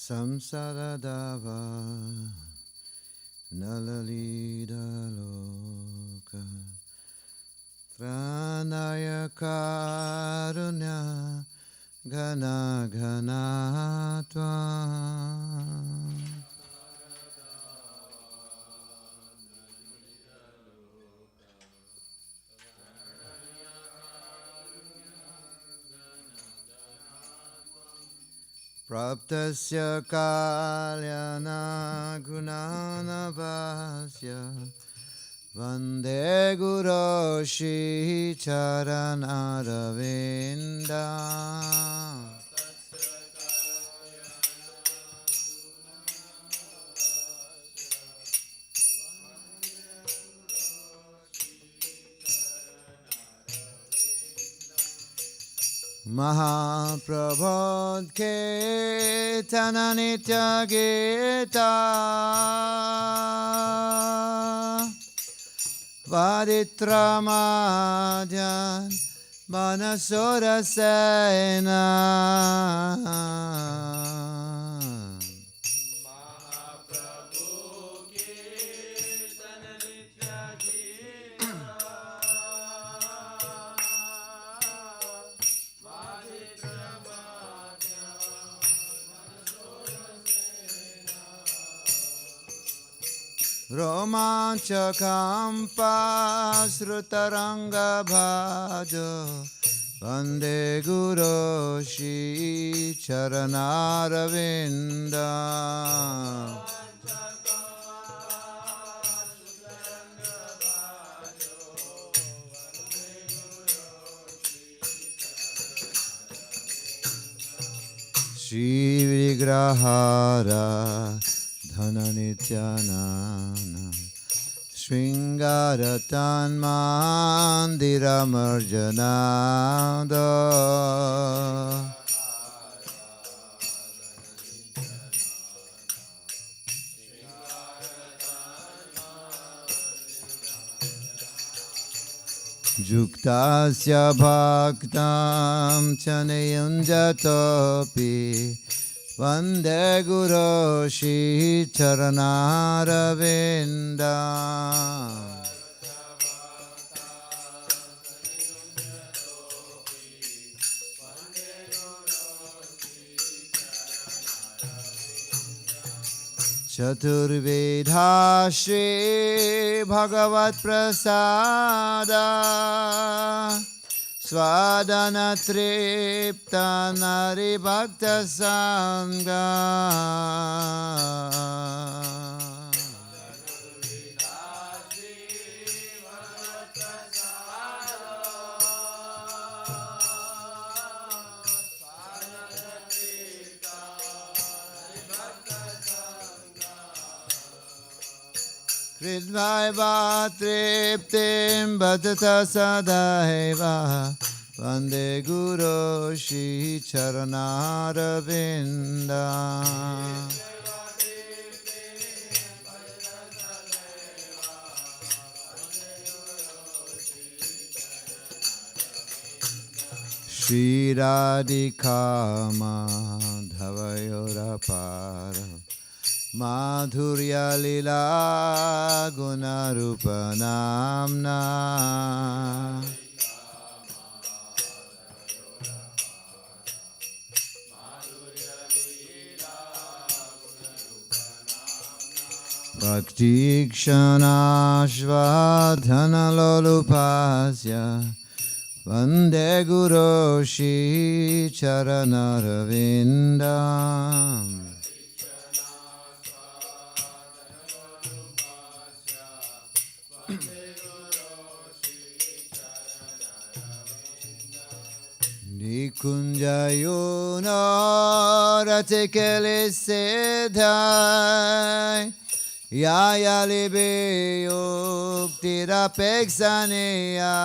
Samsaradava Nalalidaloka Tranaya Karunya Gana Ganatva Praptasya kalyana gunanavasya Vande Guru Shri Charanaravinda Mahaprabhu Ketana Nitya Gita Vaditramadyan Manasura Sena Romanchakam pasrutaranga bhajo Vande Guru Shri Charanaravinda Shri Vigrahara Dhana Nityanana Shringaratan Mandiramarjanada Juktasya Bhaktam Chanayunjatopi Vande Guru Shri Charanaravinda Chaturvedha Shri Bhagavat Prasada Swadana Tripta Nari Bhakta Sangha Kridvaiva Triptim Bhatata Sadaiva Vande Guru Shri Charanaravinda Shri Radhika Madhavayorapara Madhurya Lila Gunarupa Namna Bhakti Kshanashvadhana Lolupasya Vande Guru Shri Charanaravinda Nikunjayono Ratikele Sedhai Yaya Libe Yuktirapeksaneya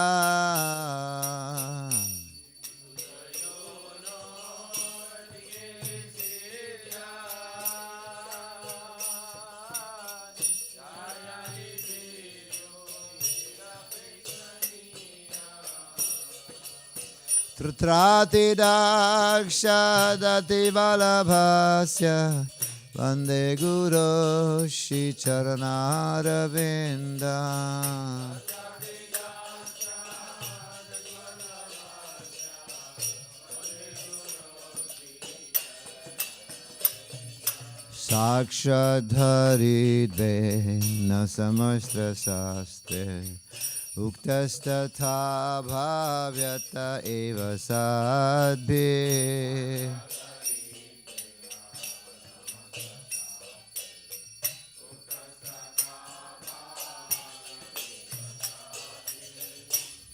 Trutrati dakshadati valabhasya Vande Guru Shri Charanaravinda Sakshadhari Dve Samastra Saste Uktastatha Bhavyata Eva Sadbhi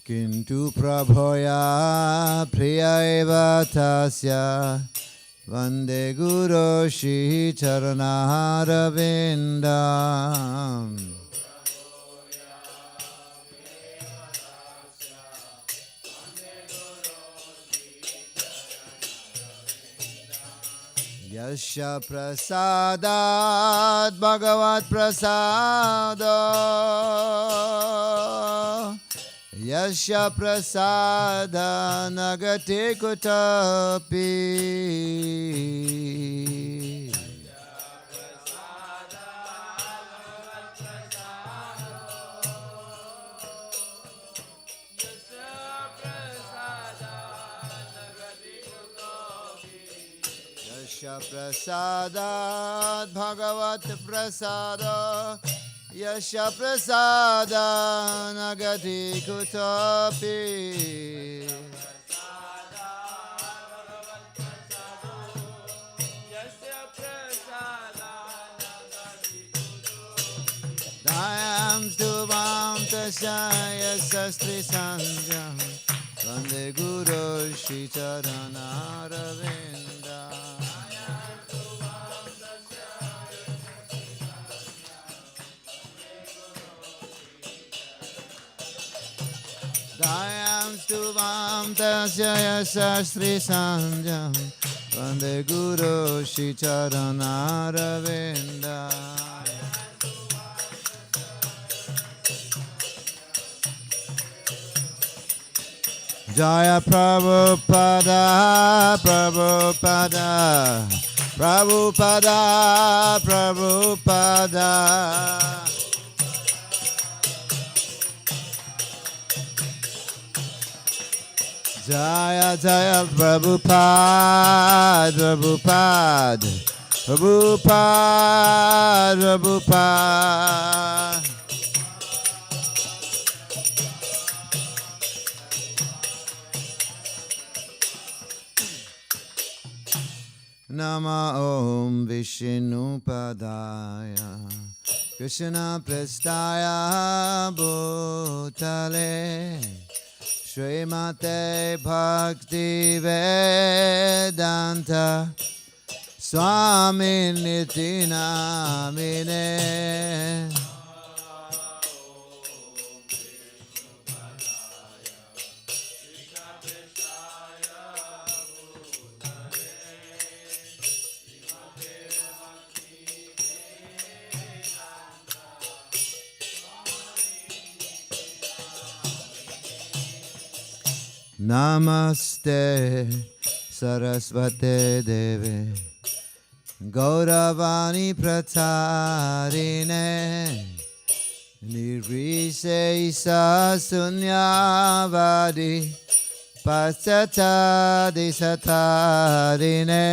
Kintu Prabhoya Priya Eva Tasya Vande Guru Shri Charanaravinda Yasya Prasadat Bhagavat Prasada Yasya Prasada Nagate Kutapi Yasya Prasadat Bhagavat Prasada Yasya Prasada Nagati Kutapi Dayam Stuvam Tasya Sastri Sanjam Vande Guru Shri Charanaravinda Dayam Stuvam Tasya Sastri Sanjam Vande Guru Shri Charanaravinda Jaya Prabhupada, Prabhupada, Prabhupada, Prabhupada. Jaya Jaya Prabhupada, Prabhupada, Prabhupada, Prabhupada. Nama Om Vishnu Padaya Krishna Prestaya Bhutale Srimate Bhakti Vedanta Swami Niti Namine Namaste Sarasvate Deve Gauravani Pratarine Nirvisesa Sunyavadi Pasata Disatarine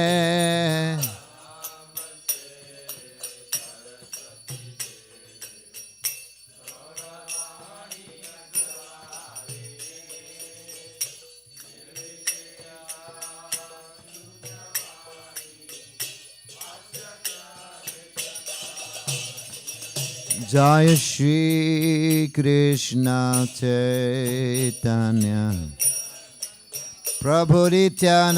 Jaya Shri Krishna Chaitanya Prabhu Nityananda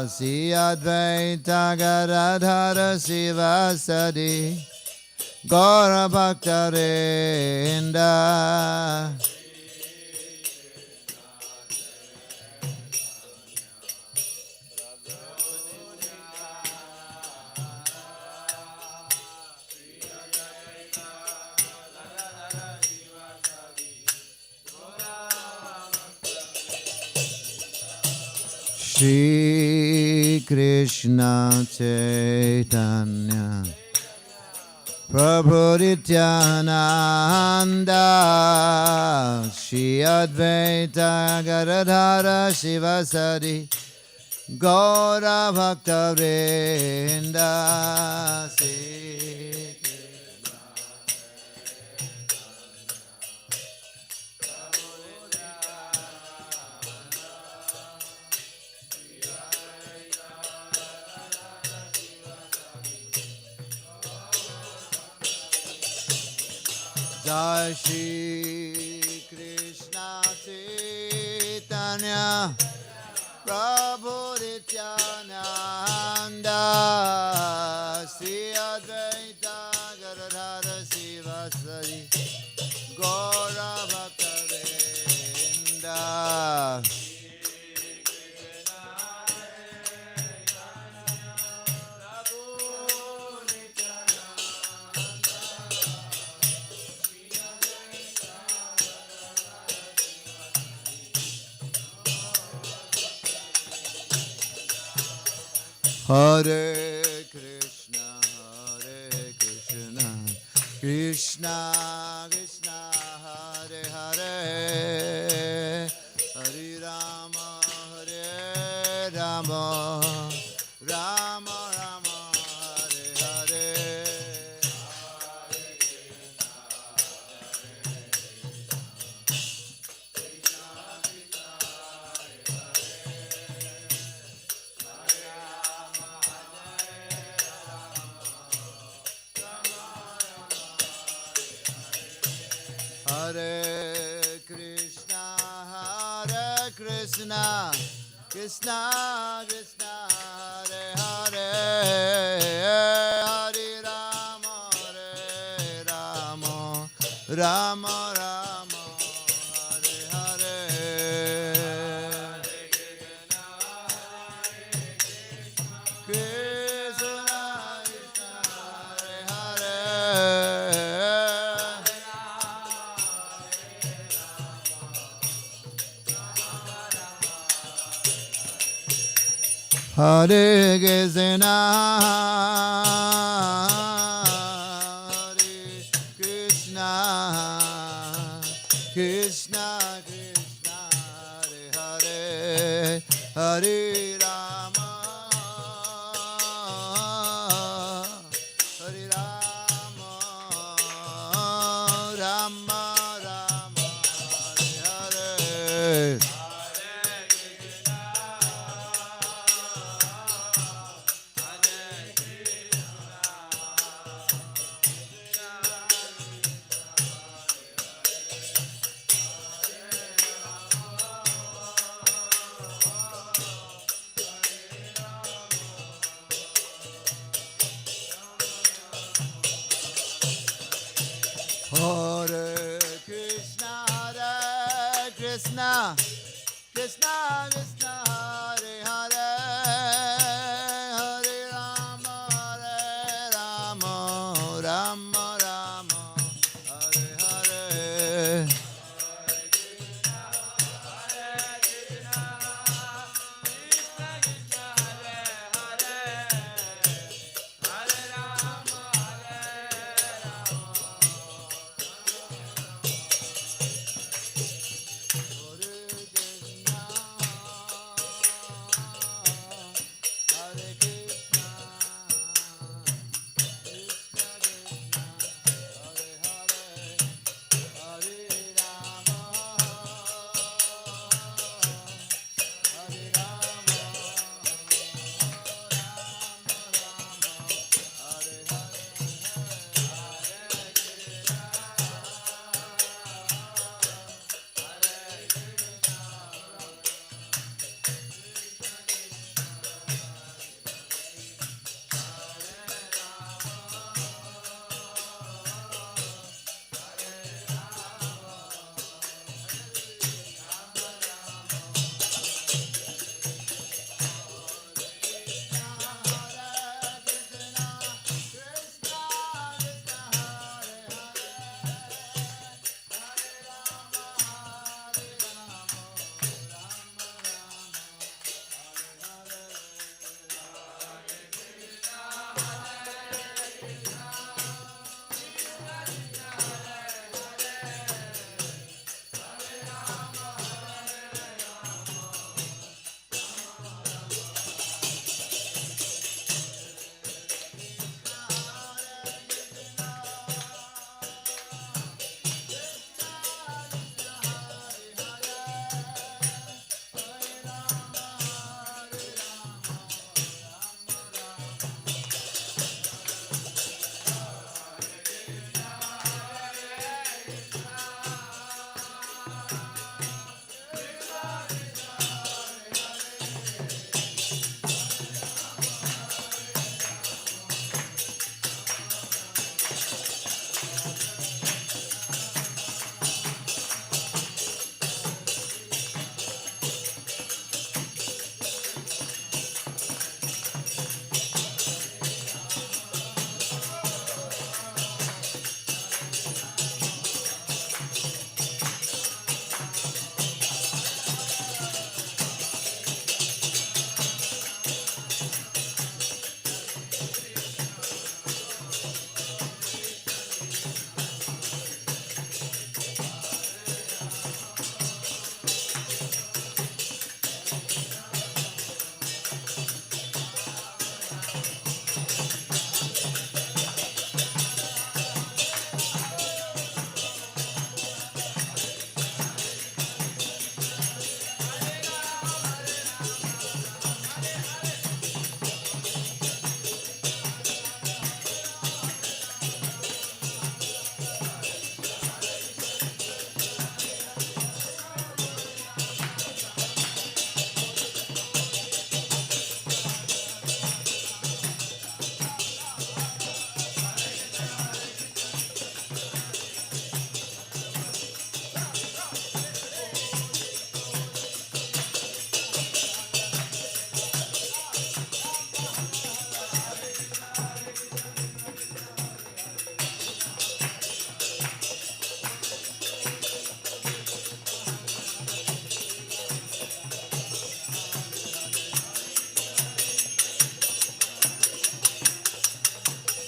Sri Advaita Gadadhara Sivasadi Gaura Bhaktarinda Shri Krishna Chaitanya Prabhu Nityananda Shri Advaita Gadadhara Shivasari Gaura Bhakta Vrinda Shri Jai Shri Krishna Chaitanya Prabhu Nityananda Shri Advaita Gadadhara Shivasari Gaura Bhakta Vrinda Hare Krishna, Krishna Krishna, Hare Hare, Hare Rama, Hare Rama, Rama Rama, Hare Hare. Hare Krishna, Krishna Krishna, Hare Hare, Hare Rama, Rama Rama, Hare Hare. Krishna Krishna, Hare Hare Krishna, Hare Krishna, Krishna Krishna, Hare Hare, Hare Rama, Hare Rama, Rama Rama, Hare Hare.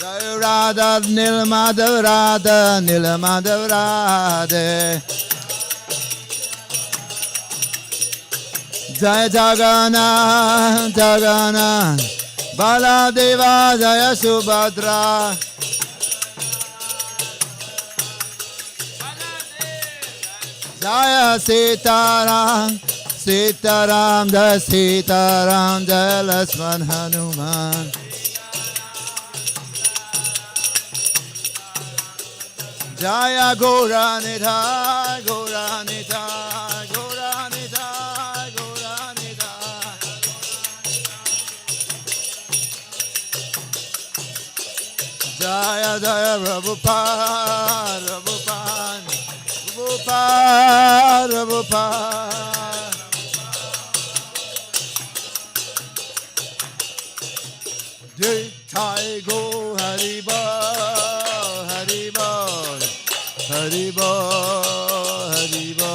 Jai Radha Nilmadhav Radha Nilmadhav Radhe. Jai Jagannath Jagannath Baladeva Jaya Subhadra. Jaya Sitaram Sitaram Jai Sitaram Jai Lakshman Hanuman. Jaya Gauranidhai Gauranidhai Gauranidhai Gauranidhai. Jaya Jaya Prabhupada Prabhupada Prabhupada Prabhupada. Jai Jai Go Haribo Haribo Haribo Haribo.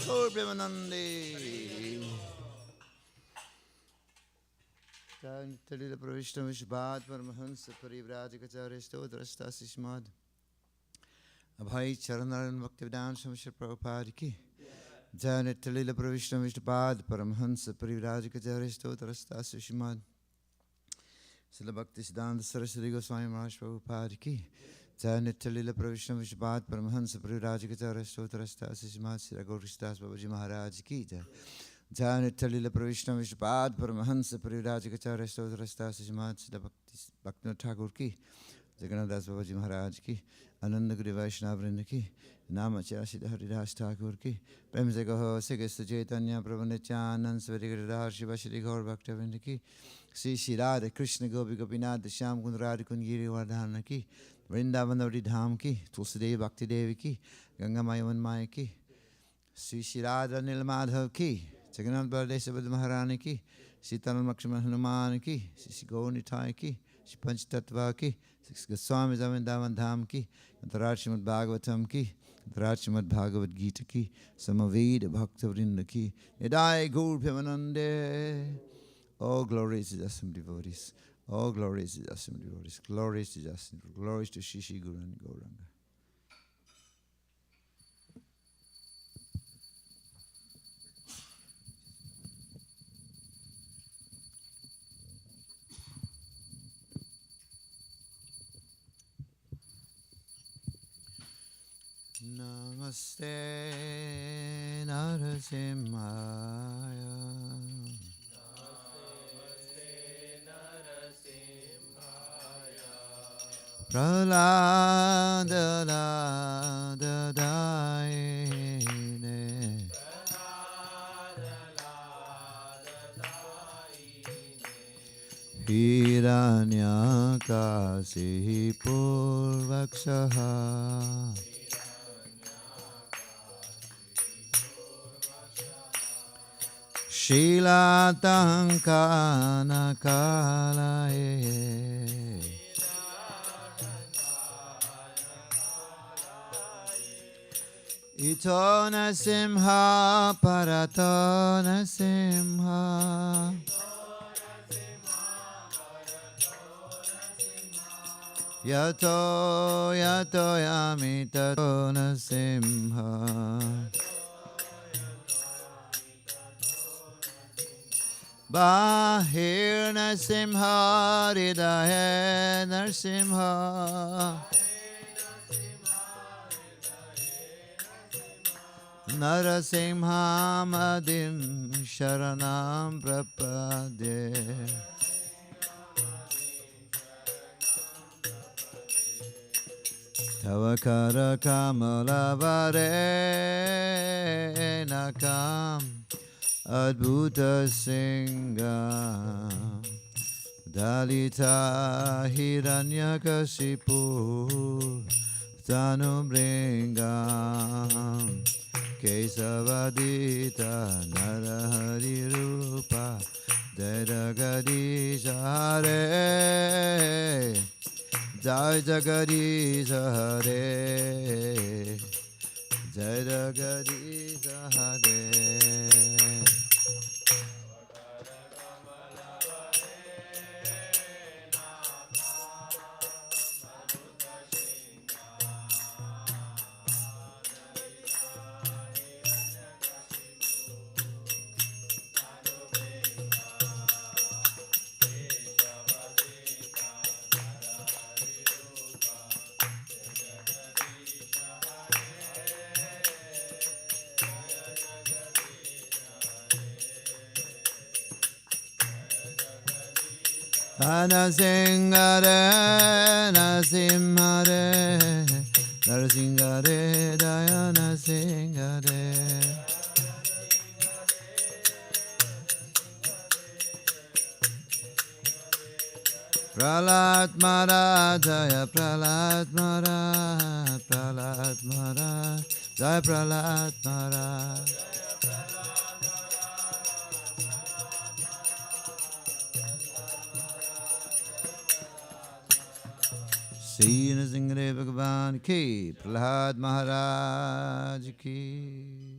Gaur Premanande. Talila Pravishna Vishbad Paramahansa Parivrajikacharya Stodrasta Sishmad. Abhai Charanaran Bhaktivedanta Swami Prabhupada ki. Janet Talila Pravishna Vishbad Paramahansa Parivrajikacharya Stodrasta Sishmad. Srila Bhaktisiddhanta Saraswati Goswami Maharaj Prabhupada ki. Janet Talila Pravishna Vishbad Paramahansa Parivrajikacharya Stodrasta Sishmad. Srila Gaurishtas Babaji Maharaj ki. Janet Talila Pravishna Vishbad Paramahansa Parivrajikacharya Stodrasta Sishmad. Srila Bhaktivinoda Thakur ki. Jagannadas Babaji Maharaj ki. Ananda Guru Vaishnavrinda ki. Namacharya Siddha Haridas Thakur ki. Prem se kaho Sigasta Chaitanya Prabhu Nityananda Svari Giridhar Shiva Shri Gaur Bhaktivinoda ki. Sri Shri Radha Krishna Gopi Gopinath Shyam Kund Radha Kund Giri Vardhana ki. Vrindavan Dham ki. Tulsidevi Bhakti Devi ki. Ganga Mayavan Maya ki. Sri Shri Radha Nilmadhav ki. Jagannath Baladev Subhadra Maharani ki. Sitaram Lakshman Hanuman ki. Sri Gaur Nitai ki. Sri Panch Tattva ki. Goswami Zavindavan Dham ki. Antarat Srimad Bhagavatam ki. Antarat Srimad Bhagavad Gita ki. Samaveda Bhakta Vrinda ki. Nidai Gaur Premanande. All glories to the Assembly devotees. All glories to the Assembly devotees. Glories to the Assembly. Glories to Shishi Guru and Gauranga. Namaste Narasimhaya. Prahlada Daine Hiranyakasihi Purvakshaha Shilatankana Kalaye Ito Nasimha Parato Nasimha Yato Yato Yamitato Nasimha Bahir Nasimha Hridaye Narsimha Narasimha Madim Sharanam Prapade Tavakara Kamalavare Nakam Adbhuta Singam Dalita Hiranyakasipu Tanubringam Kesavadita Narahari Rupa Jagagadisha Hare Jai Jagadisha Hare Jai Jagadish Hare. Anasingare, Nasimhare, Narsingare, Dayana Singare. Pralat Mara, Jaya Pralat Mara, Pralat Mara, Jaya Pralat Mara. Sri Nrsimha Bhagavan ki, Prahlad Maharaj ki.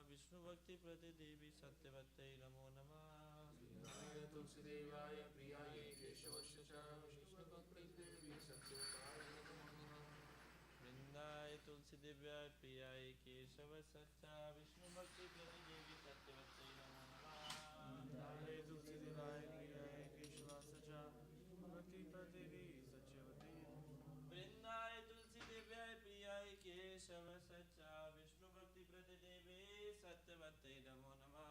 Vishnu भक्ति प्रति देवी सत्यवत्ते नमो नमः। तुलसी देवाय प्रियाय केशवस्य च विष्णु भक्ति देवी सत्यवत्ताय नमो नमः। वृंदाय तुलसी देवाय प्रियाय केशवस्य च विष्णु भक्ति प्रति देवी सत्यवत्ते नमो नमः। वृंदाय तुलसी देवाय प्रियाय केशवस्य च विष्णु भक्ति प्रति देवी सत्यवत्ते। वृंदाय तुलसी देवाय प्रियाय केशवस्य च विष्णु भक्ति प्रति देवी सत्यवत्ते नमो नमः।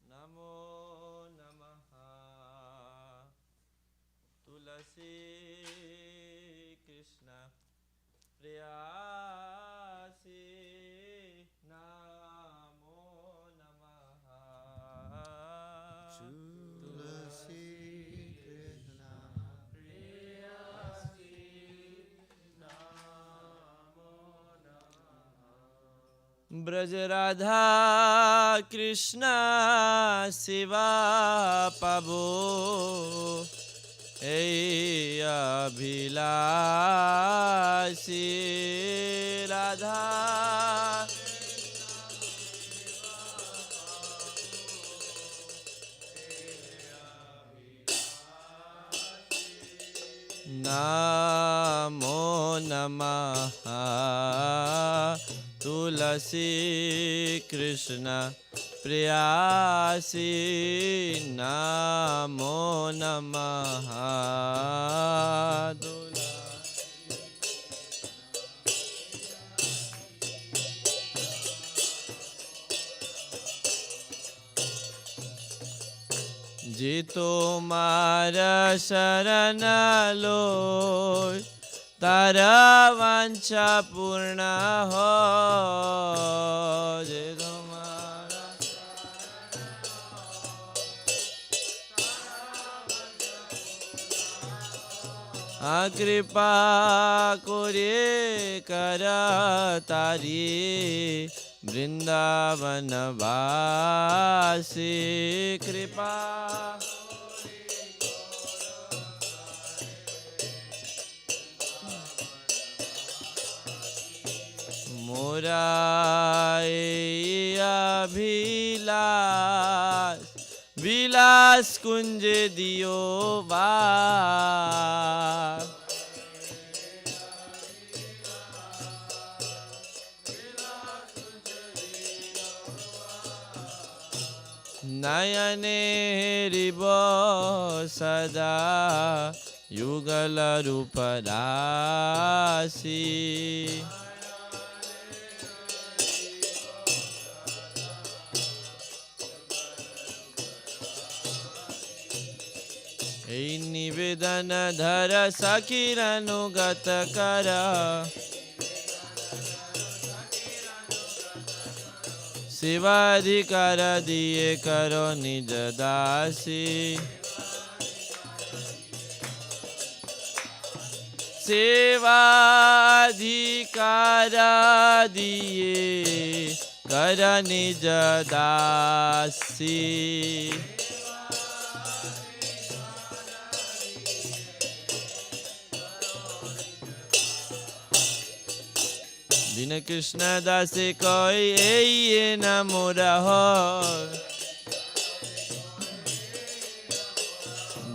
नमो नमः तुलसी कृष्ण प्रियासी नमो नमः Tulasi Krishna प्रियासी नमो नमः। ब्रज राधा कृष्ण शिवा पाबो ऐ अभिलाषी राधा नमो नमः तुलसी कृष्ण प्रियासी नमो नमः। जी तुम्हारा शरण लो तारा वांछा पूर्ण हो। जी तुम्हारा कृपा करे कर तारी वृंदावन वासी कृपा मोरा अभिलाष विलास कुंज दियो बा नयने रिब सदा युगल रूप राशि এই নিবেদন ধর সখীর অনুগত কর সেবাধিকার দিয়ে কর নিজ দাসী सेवाधिकार दिए कर निज दासी दिन कृष्ण दासे कोई ये न मोरा हो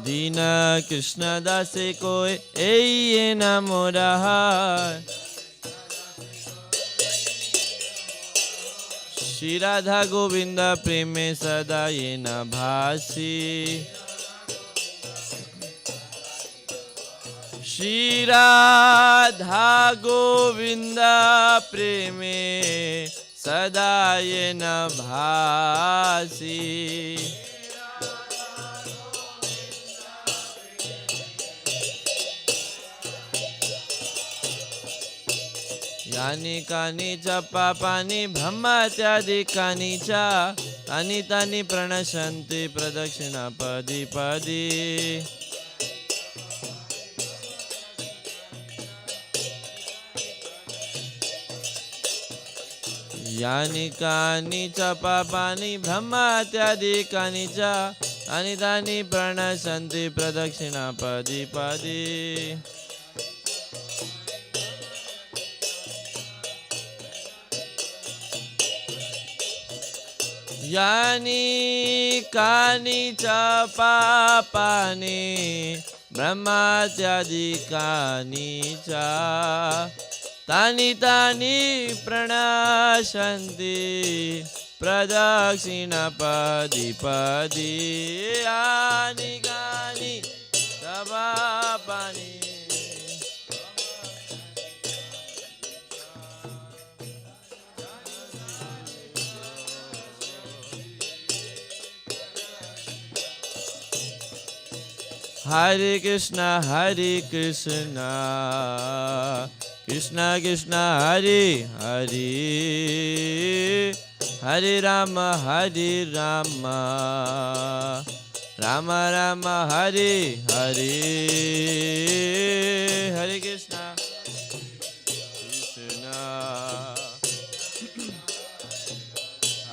दीन कृष्ण दासे कोई ये न मोरा श्री राधा गोविंद प्रेम सदा ये न भासी श्री राधा गोविंद प्रेम सदा ये न भासी यानी कानी च पापानि ब्रह्मत्यादिकानि च तानि तानि प्रणशन्ति प्रदक्षिणा पदी पदी यानि कानि च पापानि ब्रह्मत्यादिकानि च तानि तानि प्रणशन्ति प्रदक्षिणा पदी पदी यानि कानि च पापानि ब्रह्मत्यादिकानि च तानि तानि प्रणशन्ति प्रदक्षिणा पदी पदी यानि कानि च पापानि Hare Krishna Krishna Krishna Hare Hare Hare Rama Rama Rama Hare Hare Hare Krishna Krishna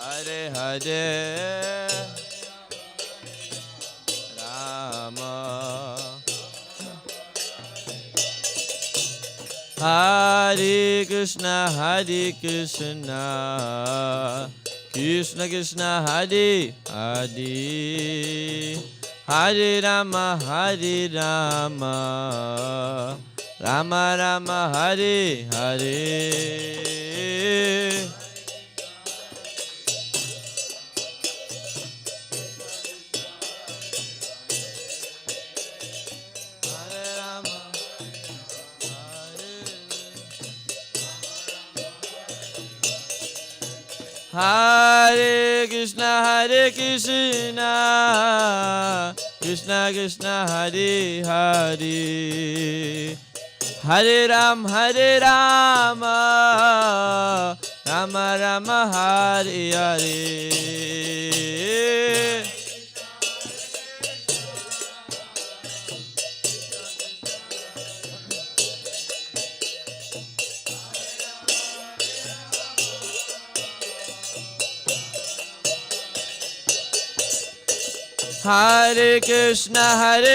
Hare Hare Hare Krishna Krishna Krishna Hare Hare Hare Rama Rama Rama Hare Hare Hare Krishna Krishna Krishna Hare Hare Hare Rama Rama Rama Hare Hare Hare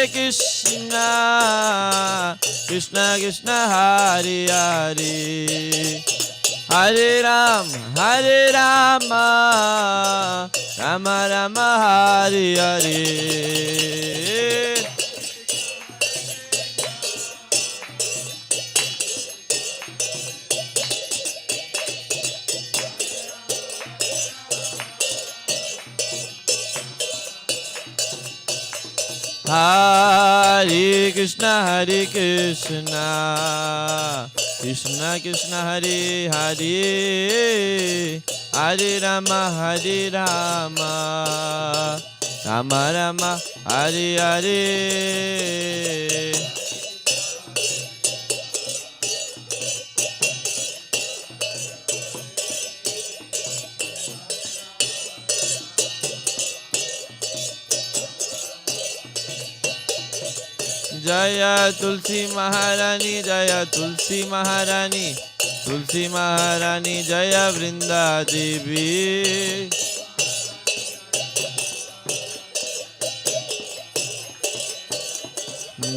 Krishna Krishna Krishna Hare Hare Hare Rama Rama Rama Hare Hare Hare Krishna Krishna Krishna Hare Hare Hare Rama Rama Rama Hare Hare. Jaya Tulsi Maharani, Jaya Tulsi Maharani, Tulsi Maharani, Jaya Vrinda Devi.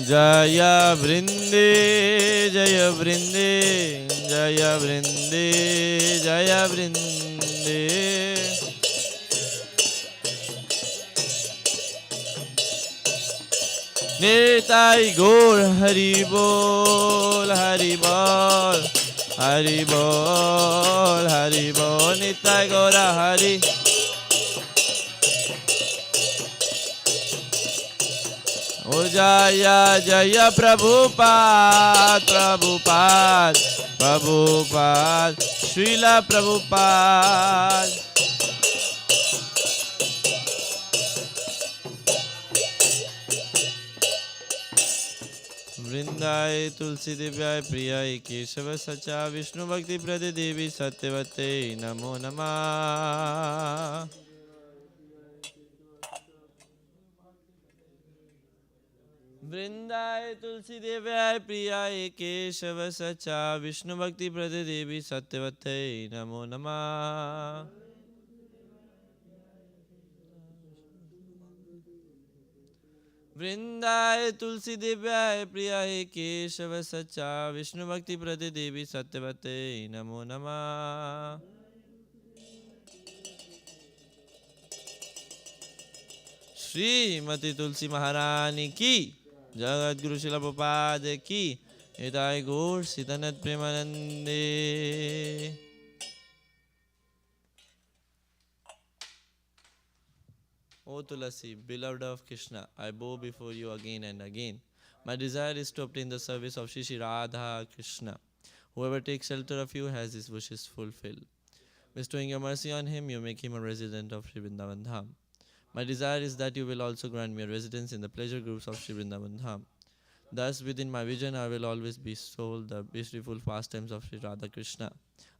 Jaya Vrinde, Jaya Vrinde, Jaya Vrinde, Jaya Vrinde. Nitai Gaur Hari Bol, Hari Bol, Hari Bol, Hari Bol, Nitai Gaur Hari. O Jaya Jaya Prabhupada, Prabhupada, Prabhupada, Srila Prabhupada. Vrindaye Tulsi Divyay Priyay Keshava Sacha Vishnu Bhakti Prade Devi Satyavate Namo Namah. Vrindaye Tulsi Divyay Priyay Keshava Sacha Vishnu Bhakti Prade Devi Satyavate Namo Namah. Vrindaye Tulsi Divyay Priyaye Keshava Sacha Vishnu Bhakti Prade Devi Satyavate Namo Namah. Srimati Tulsi Maharani ki Jagat Guru Srila Prabhupada ki Nitai Gaur Sitanat Premanande. O Tulasi, beloved of Krishna, I bow before you again and again. My desire is to obtain the service of Shri Shri Radha Krishna. Whoever takes shelter of you has his wishes fulfilled. Bestowing your mercy on him, you make him a resident of Sri Vrindavan Dham. My desire is that you will also grant me a residence in the pleasure groups of Sri Vrindavan Dham. Thus, within my vision, I will always bestow the beautiful pastimes of Sri Radha Krishna.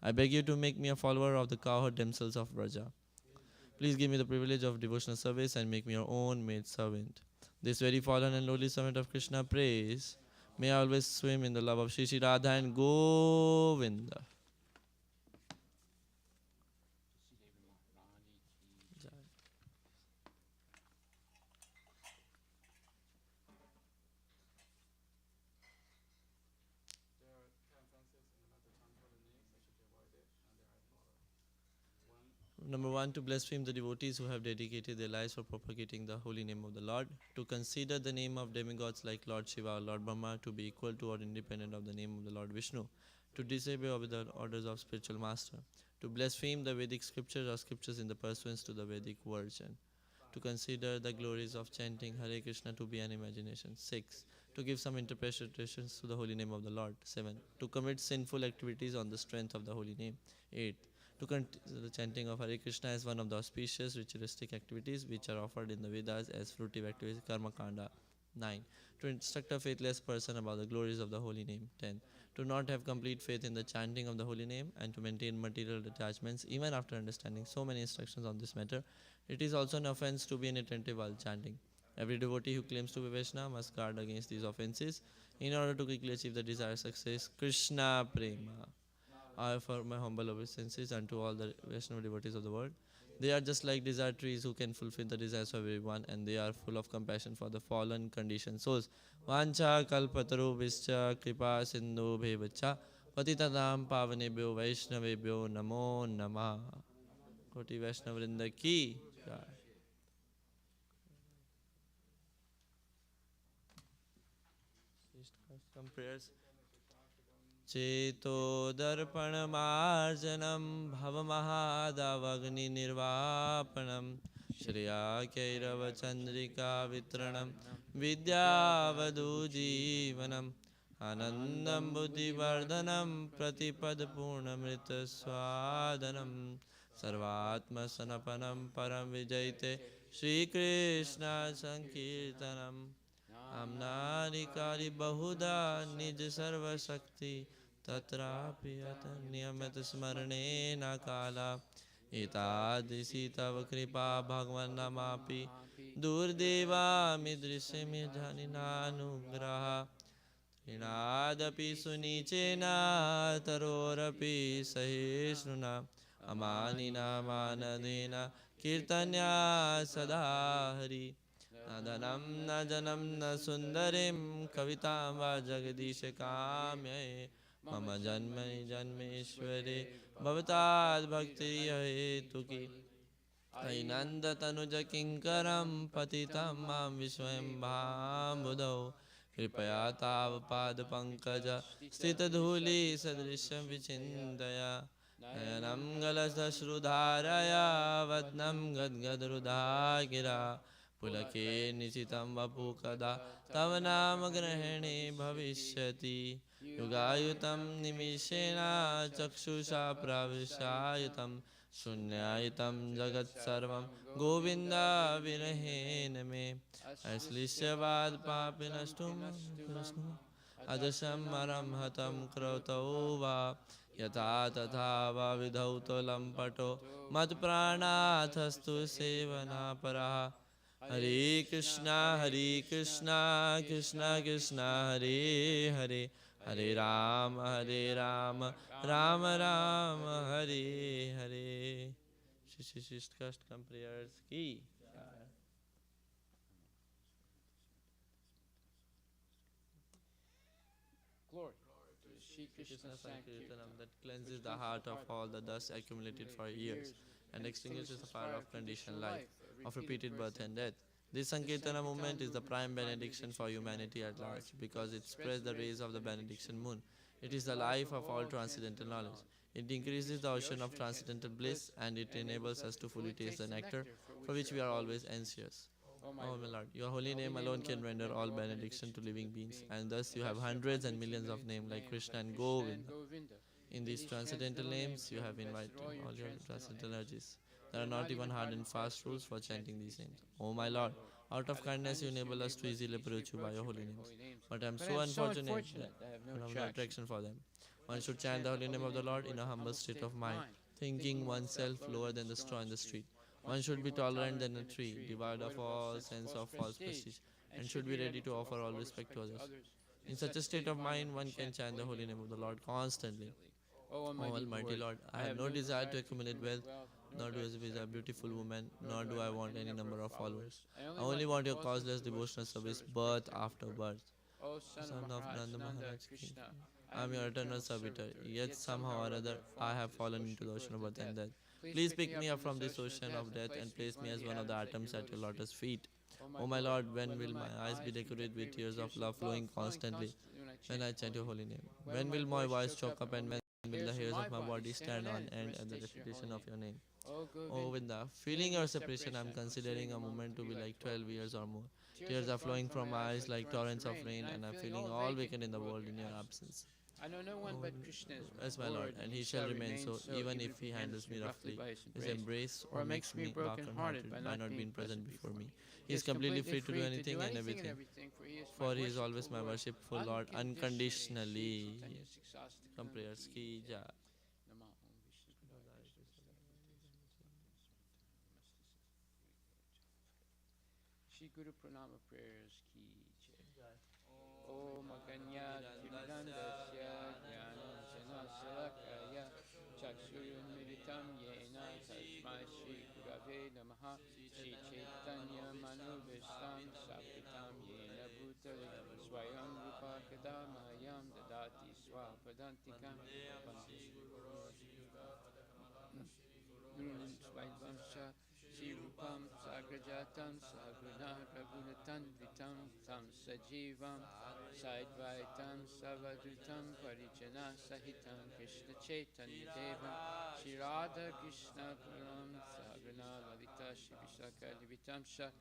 I beg you to make me a follower of the cowherd damsels of Braja. Please give me the privilege of devotional service and make me your own maid servant. This very fallen and lowly servant of Krishna prays, may I always swim in the love of Shri Shri Radha and Govinda. Number 1, to blaspheme the devotees who have dedicated their lives for propagating the holy name of the Lord. To consider the name of demigods like Lord Shiva or Lord Brahma to be equal to or independent of the name of the Lord Vishnu. To disobey the orders of spiritual master. To blaspheme the Vedic scriptures or scriptures in the pursuance to the Vedic version. To consider the glories of chanting Hare Krishna to be an imagination. 6. To give some interpretations to the holy name of the Lord. 7. To commit sinful activities on the strength of the holy name. 8. To consider the chanting of Hare Krishna as one of the auspicious ritualistic activities which are offered in the Vedas as fruitive activities, karma kanda. 9. To instruct a faithless person about the glories of the holy name. 10. To not have complete faith in the chanting of the holy name and to maintain material attachments even after understanding so many instructions on this matter. It is also an offense to be inattentive while chanting. Every devotee who claims to be Vaishnava must guard against these offenses in order to quickly achieve the desired success. Krishna Prema. I offer my humble obeisances unto all the Vaishnava devotees of the world. They are just like desire trees who can fulfill the desires of everyone, and they are full of compassion for the fallen conditioned souls. Vancha kalpataru vischa kripa sindhu bhevacha patitanam pavanebhyo vaishnavebhyo namo namah. Koti Vaishnava Vrinda ki jai. Some prayers. Cheto darpanam bhavamahadavagni nirvapanam Shriya Kairava Chandrika Vitranam Vidyavadu Jivanam Anandam Buddhivardhanam Pratipad Purnamrita Swadanam Sarvatma Sanapanam Param Vijayate Shri Krishna Sankirtanam Amnadikari Bahuda Nij Sarva Shakti Tatrapi Niyamit Smarane Nakala Etadisi Tav Kripa Bhagwan Namapi Durdeva Midrisimi Janinanugraha Trinadapi Sunichena Tarorapi Sahisnuna Amanina Manadena Kirtanya Sadahari Nadanam Najanam Nasundarim Kavitam Va Jagadish Kamyaye Mama Janmani Janmeshware Bhavatad Bhakti Hetuki Ainanda Tanuja Kinkaram Patitam Mam Vishwam Bhambudo Kripaya Tav Pad Pankaja Stita Dhuli Sadrisham Vichindaya Nayanam Galasashrudharaya Vadnam Gadgadrudagira Pulake Nisitam Vapukada Tavanam Grahane Bhavishyati Yugayutam Nimishena Chakshusha Pravishayatam Shunyayitam Jagat Sarvam Govinda Virahen Me Aslishavad Papinastum Adasham Maram Hatam Krautova Yata Tatha Vidhautolam Pato Mat Pranathastu Sevana Paraha Hare Krishna Krishna Krishna Hare Hare Hare Rama Rama Rama Hare Hare Shri Shri Kastam prayers ki Glory to Shri Krishna Krishna Sankirtanam, Sankirtanam that cleanses the heart of all the dust accumulated for years and extinguishes the fire of conditioned life, of repeated birth and death. This Sankirtana movement is the prime benediction for humanity at large because it spreads the rays of the benediction moon. It is the life of all transcendental knowledge. It increases the ocean of transcendental bliss and it enables us to fully taste the nectar for which we are always anxious. O my Oh my Lord, your holy name alone can render all benediction to living beings, and thus you have hundreds and millions of names like Krishna and Govinda. In these transcendental names, you have invited all your transcendental energies. There are not even hard and fast rules for chanting these names. Oh my Lord, out of kindness you enable us to easily approach you by your holy names. But I am so unfortunate that I have I have no attraction for them. One should chant the holy name of the Lord in a humble state of mind, thinking oneself lower than the straw in the street. One should be tolerant than a tree, devoid of all sense of false prestige, and should be ready to offer all respect to others. In such a state of mind, one can chant the holy name of the Lord constantly. O O Almighty Lord, I have no desire to accumulate wealth, nor do I visit a beautiful woman, nor do I want any number of followers. I only want your causeless devotional service, birth after birth. O Son of Nanda Maharaj Ki. Krishna, I am your eternal servitor, yet somehow or other I have fallen into the ocean of birth and death. Please pick me up from this ocean of death and place me as one of the atoms at your lotus feet. O my Lord, when will my eyes be decorated with tears of love flowing constantly when I chant your holy name? When will my voice choke up and when will the hairs of my body stand on end at the repetition of your name? Oh Vinda, feeling your separation, I am considering a moment to be like 12 years or more. Tears are flowing from my eyes like torrents of rain, and I am feeling all vacant in the world in your absence. I know no one Oh, but Krishna as my Lord, and he shall remain so, even if he handles me roughly. His embrace or makes me broken-hearted by not being present before me. He is completely free to do anything and everything, for he is always my worshipful Lord unconditionally. Come prayers ki jai. Shri Guru Pranama prayers ki jai. Om Aganya Tirandasya Jnana Salakaya Chakshurunmilitam Yena Tasmai Shri Gurave Namaha Shri Chaitanya Manubhishtam Sapitam Yena Bhutale Swayam Rupa Kadamayam Dadati Swapadantikam Gurun Svaivamsha Shri Rupam Sagrajatam Saguna Raghunatan Vitam Tam Sajivam Saidvaitam Savadutam Parijana Sahitam Krishna Chaitanya Devam Shri Radha Krishna Param Saguna Lalita Shibishakalivitamsha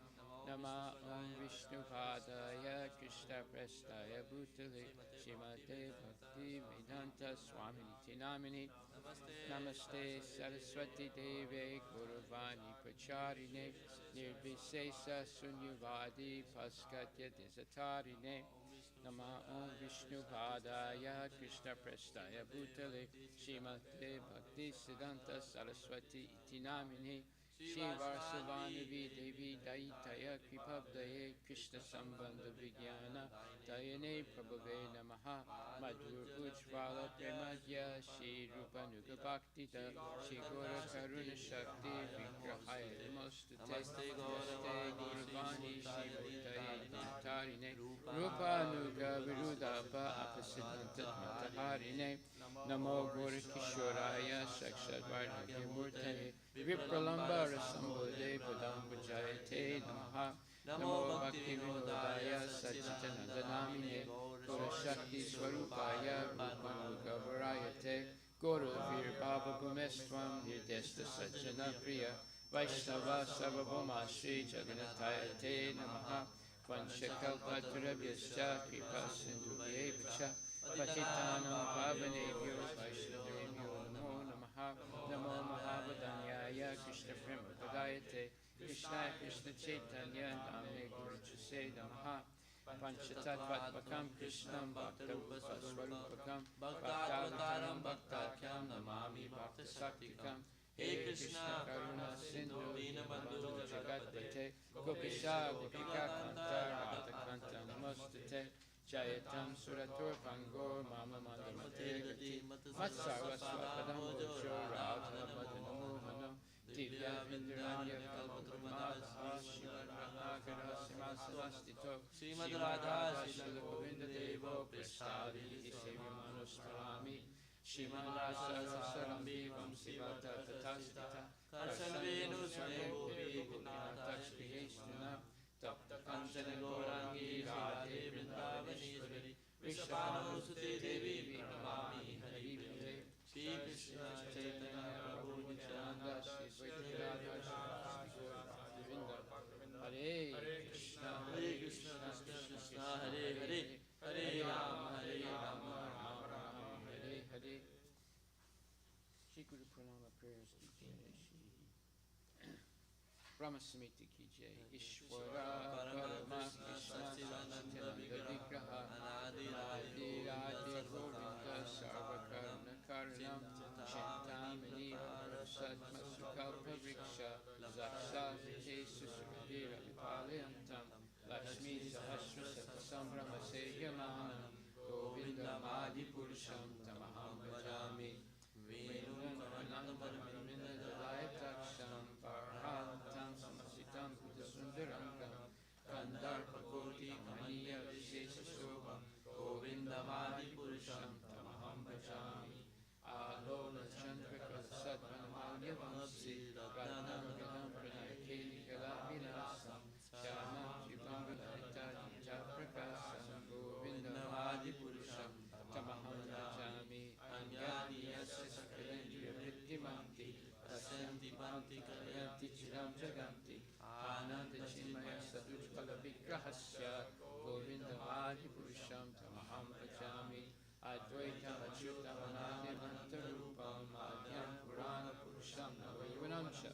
Nama Om Vishnu Padaya Krishna Prestaya Bhutale Shimate Bhakti Vedanta Swamini Namini Namaste Saraswati Deve Guruvani Pracharine Nirvisesa Sunyavadi Paskatya Desatarine Nama Om Vishnu Padaya Krishna Prestaya Bhutale Shimate Bhakti Siddhanta Saraswati Iti Namini Shivarsavanavi Devi Daitaya Kripabdaye Krishna Sambandha Vigyana Dayane Prabhave Namaha Madhur Ujvala Premadya Shri Rupa Nuga Bhaktita Shri Gora Karuna Shakti Vigrahaya Namostate Namaste Guravani Shri Bhutaye Dhantarine Rupa Nuga Virudapa Apasiddhanta Dhantaharine Namo Gora Kishoraya Sakshat Varnagya Murtaye Vipralambara Sambhode Padambajayate Namaha Namo Bhakti Vinodaya Sachitananda Namine Gora Shakti Swarupaya Rupanuga Varayate Gora Vir Bhava Bhumestvam Nirdesta Sajjana Priya Vaishnava Sarvabhoma Shri Jagannathayate Namaha Vanchakalpatarabhyascha Kripa Sindhubhyevacha Patitanam Pavanebhyo Vaishnavebhyo Namo Namaha Namo Mahavadanyaya Krishna Prema Padayate Krishna Krishna Chaitanya Namne Gurujase Namaha Panchatattvatmakam Krishnam Bhaktarupa Swarupakam Bhaktavataram Bhaktakyam Namami Bhaktasaktikam He Krishna Karuna Sindhu Dinabandhu Jagatpate Gopisha Gopika Kanta Radha Kanta Namostate Jayatam Suratur Pangor Mama Mandamate Gati Matsarva Swapadam Bojo Radha Madhanamu Mano Divya Vindranya Kalpatrumadaha Shivan Rahagara Simasanastito Srimad Radha Shila Govinda Devo Prestadi Sevi Manusmarami Shriman Rasa Sarambi Vamsivata Tatastita Karsanvenu Swanegovi Gopinata Shrieshnana Tapta Kanchana Gorangi Radhe Vrindavaneshwari Vishapano Sute Devi Vinamami Hari Bhute Shri Krishna Chaitanya Prabhu Nityananda Shri Dvaita Radha Shri Govinda Hare Krishna Krishna Krishna Hare Hare Hare Rama Rama Rama Hare Hare. Shri Guru Pranama prayers ki jai. Brahma Samiti ki jai. Ishwara Parama Krishna Satyananda Vigraha Anadi Radhe Govinda Sarva Karuna Karanam Chintamani Prasatma Sukalpa Vriksha Zaksha Vite Susuradira Vipalayantam Lakshmi Sahasra Satasambrahma Seyamanam Govinda Madi Purusham Tamaham Bhajami Venum Karanam Paraminda Dalayaksham Parhantam Samasitam Buddhasundarangam Kandarpa Koti Maniya Vishesha Shobham Govinda Madi Purusham Tamaham Bhajami Alola Chandra Kalasatmanamalya Vamsi Ratnam Gadam Pranayakeni Kalavinasam Shyamam Jivamgadharita Nita Prakasam Govinda Madi Purusham Tamaham Bhajami Anyani Yasya Sakalendriya Vrittimanti Tasyanti Panti Kalayanti Chiram Jaganti Ananda Chinmaya Sadujkala Vigrahasya Govinda Madi Purusham Tamaham Bhajami Advaitam Achyutam Anandyamantarupam Madhyam Purana Purusham Navayavanamcha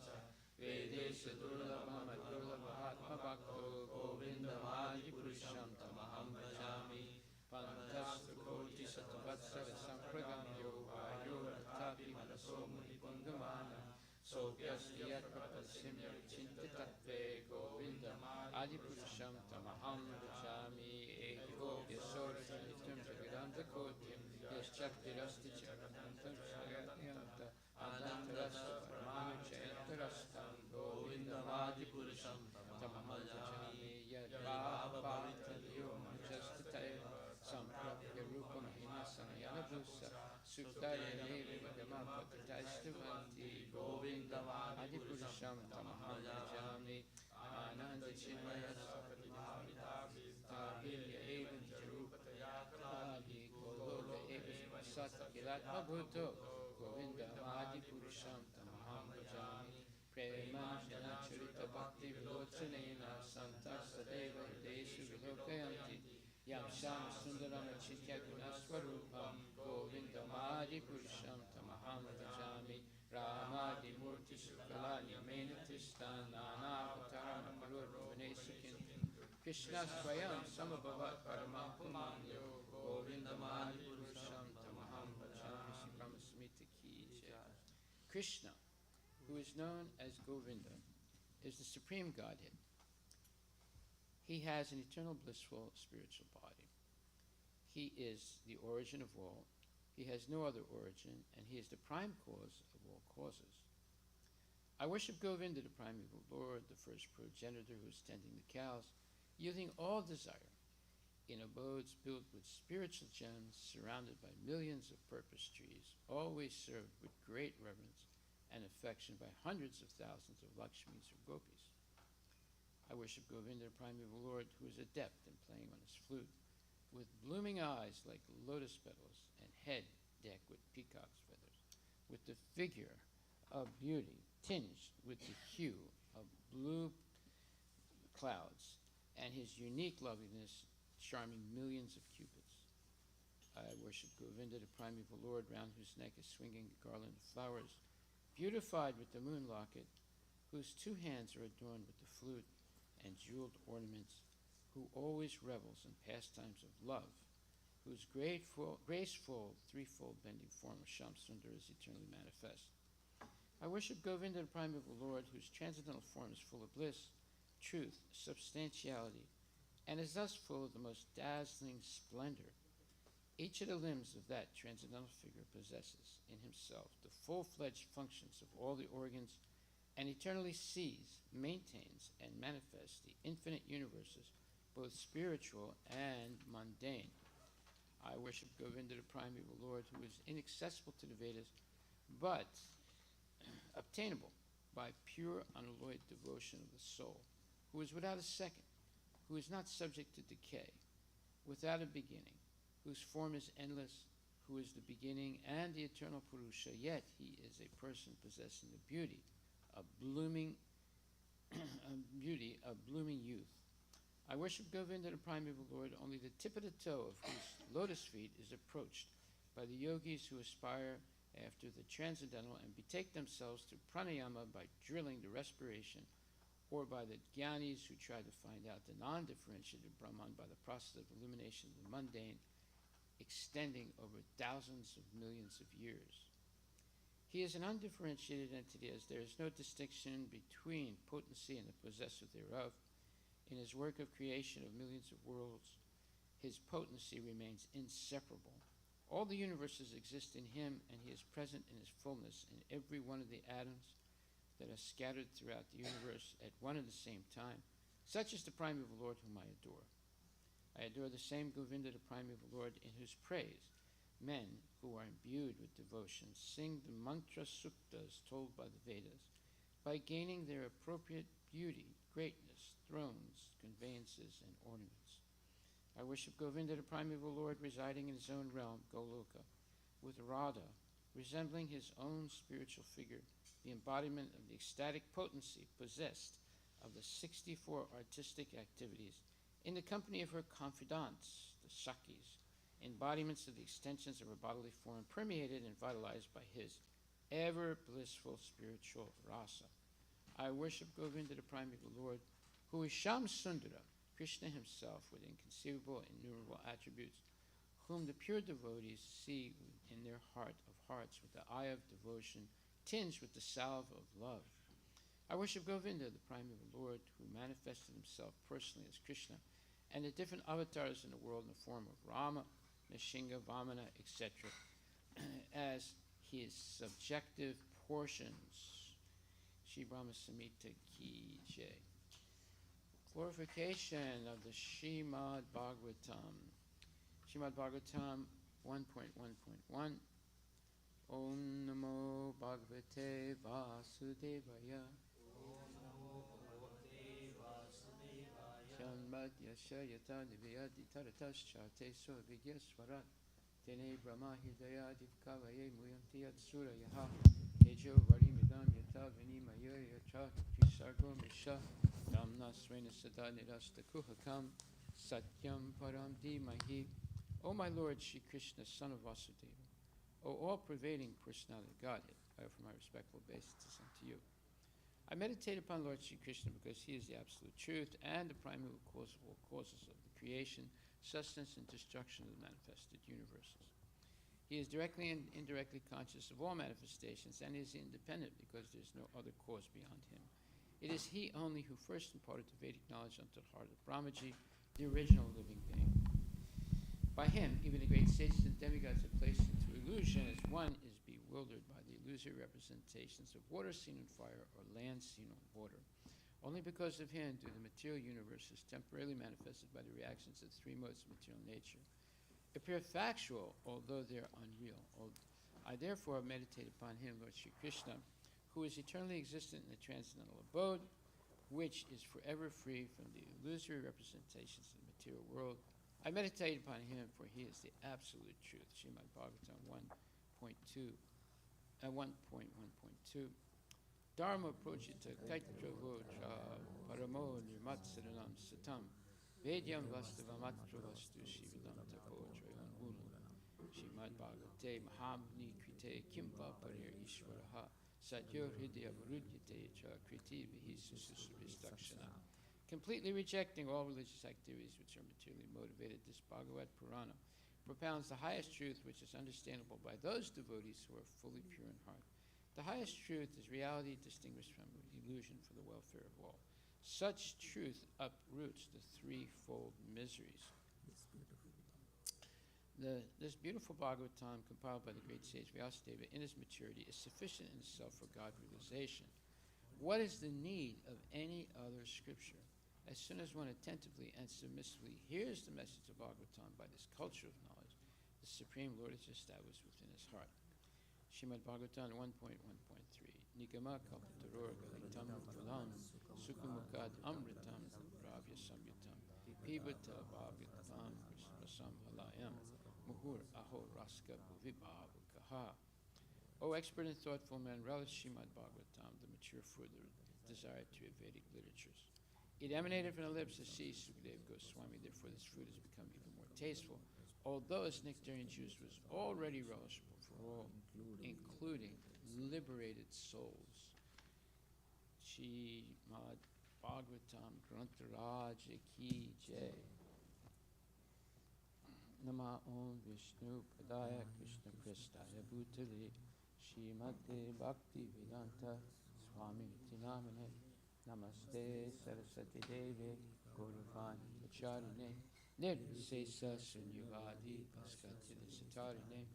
Vedesa Durlabham Adurlabhatma Bhakto Govinda Madi Purusham Tamaham Bhajami Pantastu Koti Satavatsara Sampragamyo Vayo Ratapi Manaso Munipungamana Sopyasti Yatpapasimya Chinta Tattve Govinda Adi Purusham Tamaham Bhajami Eko Yasora Sanitam Jagadanta Kotim Yaschaktirasti Chakadantam Shagatyanta Adantarasta Paramanu Chayantarastam Govinda Adi Purusham Tamaham Bhajami Yadvava Bhavitaliyo Manchastataya Samprapya Rupam Hinasanayana Bhusa Suktaya Nevi Madhama Patitaistavanti Govinda Adi Purusham Tamaham Bhajami Ananda Chinmaya Sapatimamitavilya Eva Nijarupataya Kaladi Goloka Eva Satkilatma Bhuto Govinda Adi Purusham Tamaham Bhajami Premanjana Charita Yam Sham Sundaram Chitya Gunaswarupam Govindamadi Purusham Tamaham Bhajami Ramadi Murti Sukalani Menatishtan Nanavataram Apurur Bhuvanesukin Krishna Swayam Samabhavat Paramam Pumanyo Govindamadi Purusham Tamaham Bhajami Shri Brahmasmita Ki Jai. Krishna, who is known as Govinda, is the supreme Godhead. He has an eternal blissful spiritual body. He is the origin of all. He has no other origin, and he is the prime cause of all causes. I worship Govinda, the primeval Lord, the first progenitor who is tending the cows, yielding all desire, in abodes built with spiritual gems, surrounded by millions of purpose trees, always served with great reverence and affection by hundreds of thousands of Lakshmis or gopis. I worship Govinda, the primeval Lord, who is adept in playing on his flute, with blooming eyes like lotus petals and head decked with peacock's feathers, with the figure of beauty tinged with the hue of blue clouds, and his unique loveliness charming millions of cupids. I worship Govinda, the primeval Lord, round whose neck is swinging a garland of flowers, beautified with the moon locket, whose two hands are adorned with the flute and jeweled ornaments, who always revels in pastimes of love, whose graceful threefold bending form of Shamsundar is eternally manifest. I worship Govinda, the primeval Lord, whose transcendental form is full of bliss, truth, substantiality, and is thus full of the most dazzling splendor. Each of the limbs of that transcendental figure possesses in himself the full-fledged functions of all the organs, and eternally sees, maintains, and manifests the infinite universes, both spiritual and mundane. I worship Govinda, the primeval Lord, who is inaccessible to the Vedas, but obtainable by pure, unalloyed devotion of the soul, who is without a second, who is not subject to decay, without a beginning, whose form is endless, who is the beginning and the eternal Purusha, yet he is a person possessing the beauty of blooming youth. I worship Govinda, the primeval Lord, only the tip of the toe of whose lotus feet is approached by the yogis who aspire after the transcendental and betake themselves to pranayama by drilling the respiration, or by the jnanis who try to find out the non-differentiated Brahman by the process of illumination of the mundane, extending over thousands of millions of years. He is an undifferentiated entity, as there is no distinction between potency and the possessor thereof. In his work of creation of millions of worlds, his potency remains inseparable. All the universes exist in him, and he is present in his fullness in every one of the atoms that are scattered throughout the universe at one and the same time. Such is the primeval Lord whom I adore. I adore the same Govinda, the primeval Lord, in whose praise men who are imbued with devotion sing the mantra suktas told by the Vedas, by gaining their appropriate beauty, greatness, thrones, conveyances, and ornaments. I worship Govinda, the primeval Lord, residing in his own realm, Goloka, with Radha, resembling his own spiritual figure, the embodiment of the ecstatic potency possessed of the 64 artistic activities, in the company of her confidants, the Shakis, embodiments of the extensions of her bodily form, permeated and vitalized by his ever-blissful spiritual rasa. I worship Govinda, the primeval Lord, who is Shamsundara, Krishna himself, with inconceivable, innumerable attributes, whom the pure devotees see in their heart of hearts with the eye of devotion, tinged with the salve of love. I worship Govinda, the primeval Lord, who manifested himself personally as Krishna, and the different avatars in the world in the form of Rama, Nishinga, Vamana, etc., as his subjective portions. Shri Brahma Samhita Ki Jai. Glorification of the Srimad Bhagavatam. Srimad Bhagavatam 1.1.1. Om Namo Bhagavate Vasudevaya. Shanmadya Shayata Nivyadi Taratas Chate Sovidya Swarat Tene Brahma Hidaya Divkavaye Muyanti Atsura Yaha Tejo Varimidam Yata Vinimaya Yata Trisargo Misha Ramna Srena Sada Nirasta Kuhakam Satyam Param Dhimahi. O my Lord Shri Krishna, son of Vasudeva, O all-pervading personality of Godhead, I offer my respectful obeisances unto you. I meditate upon Lord Shri Krishna because he is the absolute truth and the primeval cause of all causes of the creation, sustenance, and destruction of the manifested universes. He is directly and indirectly conscious of all manifestations and is independent because there is no other cause beyond him. It is he only who first imparted the Vedic knowledge unto the heart of Brahmaji, the original living being. By him, even the great sages and demigods are placed into illusion as one is bewildered by the illusory representations of water seen on fire or land seen on water. Only because of him do the material universes, temporarily manifested by the reactions of the three modes of material nature, appear factual, although they are unreal. I therefore meditate upon him, Lord Shri Krishna, who is eternally existent in the transcendental abode, which is forever free from the illusory representations of the material world. I meditate upon him, for he is the absolute truth. Srimad Bhagavatam 1.1.2. Dharma prochita kaitravoja paramo nirmatsaranam satam vedyam vastavamatra vastu shividam tapo trayon unu Srimad Bhagavate Mahamuni Krite Kimva Parir Ishvaraha Satyo Hridya Varudyate Cha Kriti Vihi Sususristakshana. Completely rejecting all religious activities which are materially motivated, this Bhagavad Purana propounds the highest truth which is understandable by those devotees who are fully pure in heart. The highest truth is reality distinguished from illusion for the welfare of all. Such truth uproots the threefold miseries. This beautiful Bhagavatam, compiled by the great sage Vyasadeva in his maturity, is sufficient in itself for God realization. What is the need of any other scripture? As soon as one attentively and submissively hears the message of Bhagavatam by this culture of knowledge, the Supreme Lord is established within his heart. Srimad Bhagavatam 1.1.3 Nigama kalpataror galitam phalam sukhamukad amritam ravya samyutam pibata bhagavatam rasam halayam muhur aho raska bhuvibhavakaha. O expert and thoughtful man, relish Srimad Bhagavatam, the mature fruit of the desire to Vedic literatures. It emanated from the lips of Sri Sukadeva Goswami, therefore this fruit has become even more tasteful, although its nectarian juice was already relishable for all, including liberated souls. Srimad Bhagavatam Grantaraj Ki Jai. Nama Om Vishnu Padaya Krishna Prestaya Bhutale Srimate Bhakti Vedanta Swami Tinamane Namaste Saraswati Devi Gauravani Acharine Nirsesa Sunyavadi Paskatila Satarine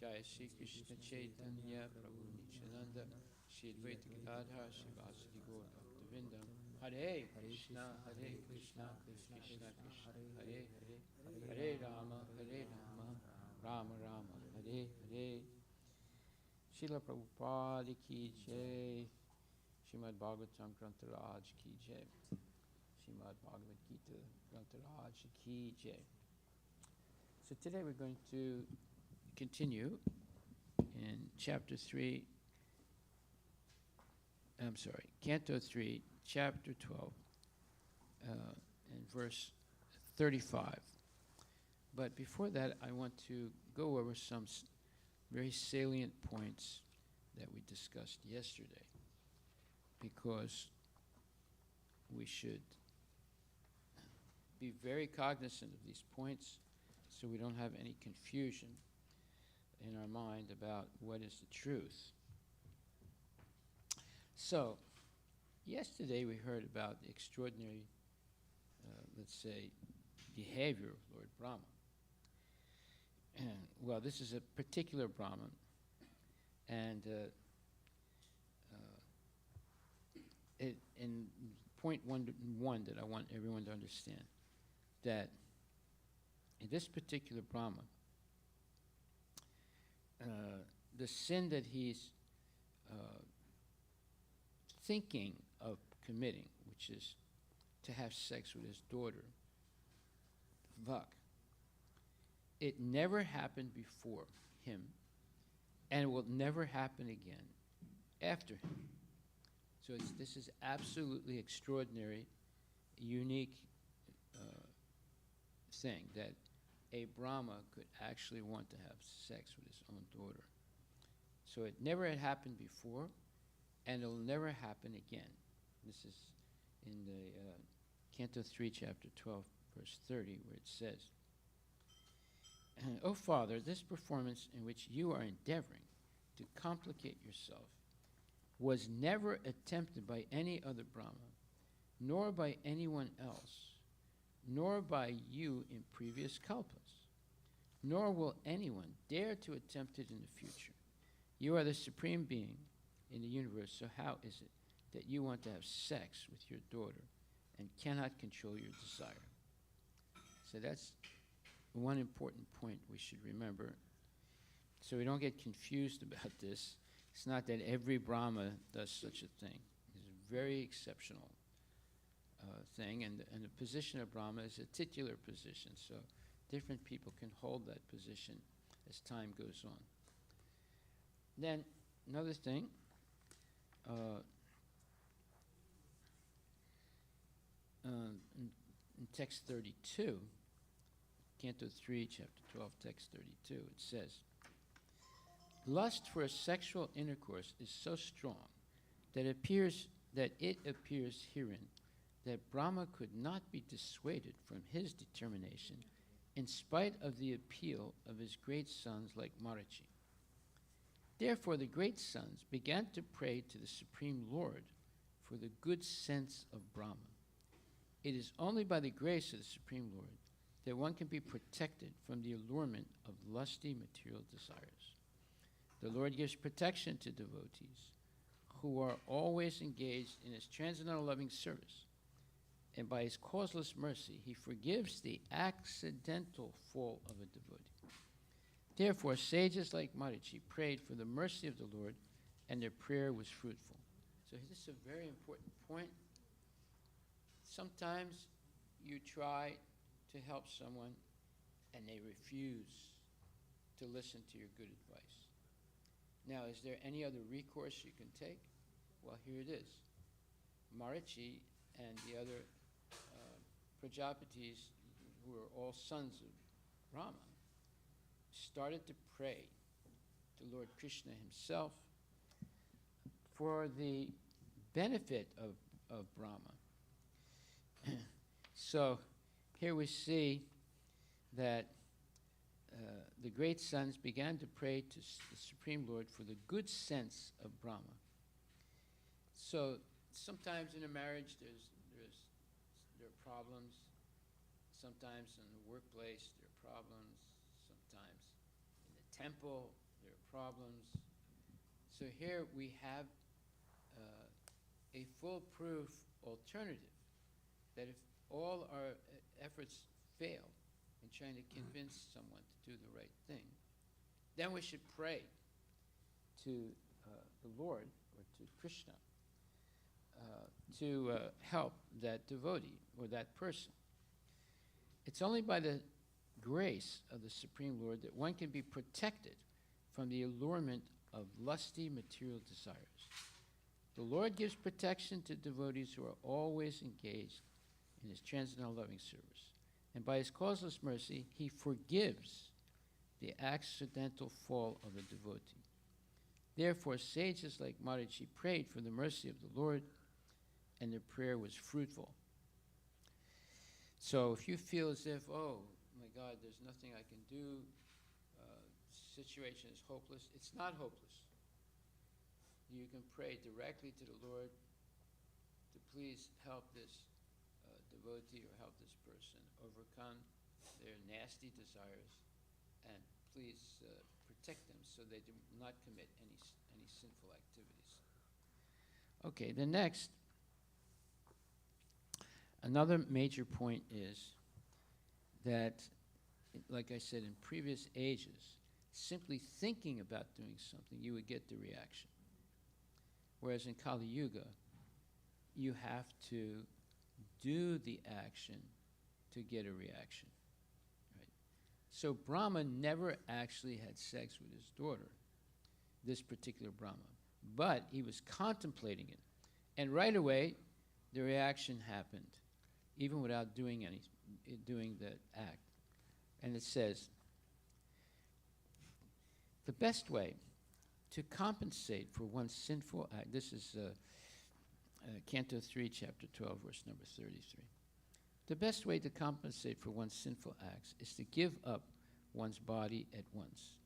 Jaya Shri Krishna Chaitanya Prabhu Nityananda Shri Advaita Gadadhar Srivasadi Gaur Bhaktivinoda Hare Krishna Hare Krishna Krishna Krishna Hare Hare Hare Rama Rama Rama Hare Hare. Srila Prabhupada Ki Jai. Srimad Bhagavatam Grantaraj Ki Jai. Srimad Bhagavad Gita Grantaraj Ki Jai. So today we're going to continue in chapter 3, Canto 3, chapter 12, and verse 35. But before that, I want to go over some very salient points that we discussed yesterday, because we should be very cognizant of these points so we don't have any confusion in our mind about what is the truth. So, yesterday we heard about the extraordinary, let's say, behavior of Lord Brahma. Well, this is a particular Brahman, and in point 1 that I want everyone to understand, that in this particular Brahman, the sin that he's thinking of committing, which is to have sex with his daughter, Vak, it never happened before him, and it will never happen again after him. So this is absolutely extraordinary, unique thing, that a Brahma could actually want to have sex with his own daughter. So it never had happened before, and it'll never happen again. This is in the Canto 3, Chapter 12, verse 30, where it says, O Father, this performance in which you are endeavoring to complicate yourself was never attempted by any other Brahma, nor by anyone else, nor by you in previous kalpas, nor will anyone dare to attempt it in the future. You are the supreme being in the universe, so how is it that you want to have sex with your daughter and cannot control your desire? So that's one important point we should remember, so we don't get confused about this. It's not that every Brahma does such a thing. It's a very exceptional thing, and the position of Brahma is a titular position, so different people can hold that position as time goes on. Then another thing, in text 32, Canto 3, Chapter 12, text 32, it says, lust for a sexual intercourse is so strong that it appears herein that Brahma could not be dissuaded from his determination in spite of the appeal of his great sons like Marichi. Therefore the great sons began to pray to the Supreme Lord for the good sense of Brahma. It is only by the grace of the Supreme Lord that one can be protected from the allurement of lusty material desires. The Lord gives protection to devotees who are always engaged in his transcendental loving service, and by his causeless mercy, he forgives the accidental fall of a devotee. Therefore, sages like Marichi prayed for the mercy of the Lord, and their prayer was fruitful. So this is a very important point. Sometimes you try to help someone, and they refuse to listen to your good advice. Now, is there any other recourse you can take? Well, here it is. Marichi and the other Prajapatis, who are all sons of Rama, started to pray to Lord Krishna himself for the benefit of Brahma. So here we see that the great sons began to pray to the Supreme Lord for the good sense of Brahma. So sometimes in a marriage there are problems. Sometimes in the workplace there are problems. Sometimes in the temple there are problems. So here we have a foolproof alternative, that if all our efforts fail in trying to convince someone to do the right thing, then we should pray to the Lord or to Krishna to help that devotee or that person. It's only by the grace of the Supreme Lord that one can be protected from the allurement of lusty material desires. The Lord gives protection to devotees who are always engaged in his transcendental loving service. And by his causeless mercy, he forgives the accidental fall of a devotee. Therefore, sages like Marichi prayed for the mercy of the Lord, and their prayer was fruitful. So if you feel as if, oh my God, there's nothing I can do, situation is hopeless, it's not hopeless. You can pray directly to the Lord to please help this devotee or help this person overcome their nasty desires, and please protect them so they do not commit any sinful activities. Okay, the next, another major point is that, like I said, in previous ages, simply thinking about doing something, you would get the reaction. Whereas in Kali Yuga, you have to do the action to get a reaction. Right? So Brahma never actually had sex with his daughter, this particular Brahma, but he was contemplating it. And right away, the reaction happened, even without doing the act. And it says, the best way to compensate for one's sinful act, this is Canto 3, Chapter 12, verse number 33. The best way to compensate for one's sinful acts is to give up one's body at once.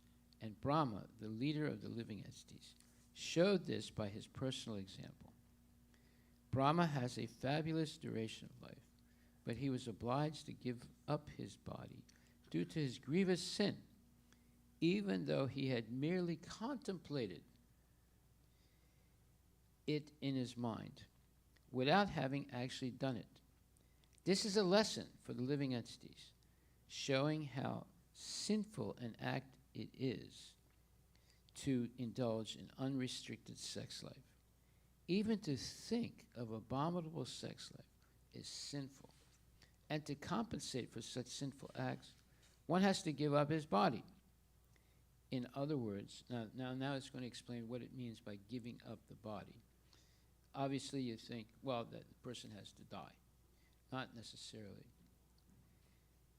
And Brahma, the leader of the living entities, showed this by his personal example. Brahma has a fabulous duration of life, but he was obliged to give up his body due to his grievous sin, even though he had merely contemplated it in his mind, without having actually done it. This is a lesson for the living entities, showing how sinful an act it is to indulge in unrestricted sex life. Even to think of abominable sex life is sinful. And to compensate for such sinful acts, one has to give up his body. In other words, now it's going to explain what it means by giving up the body. Obviously, you think, well, that the person has to die. Not necessarily.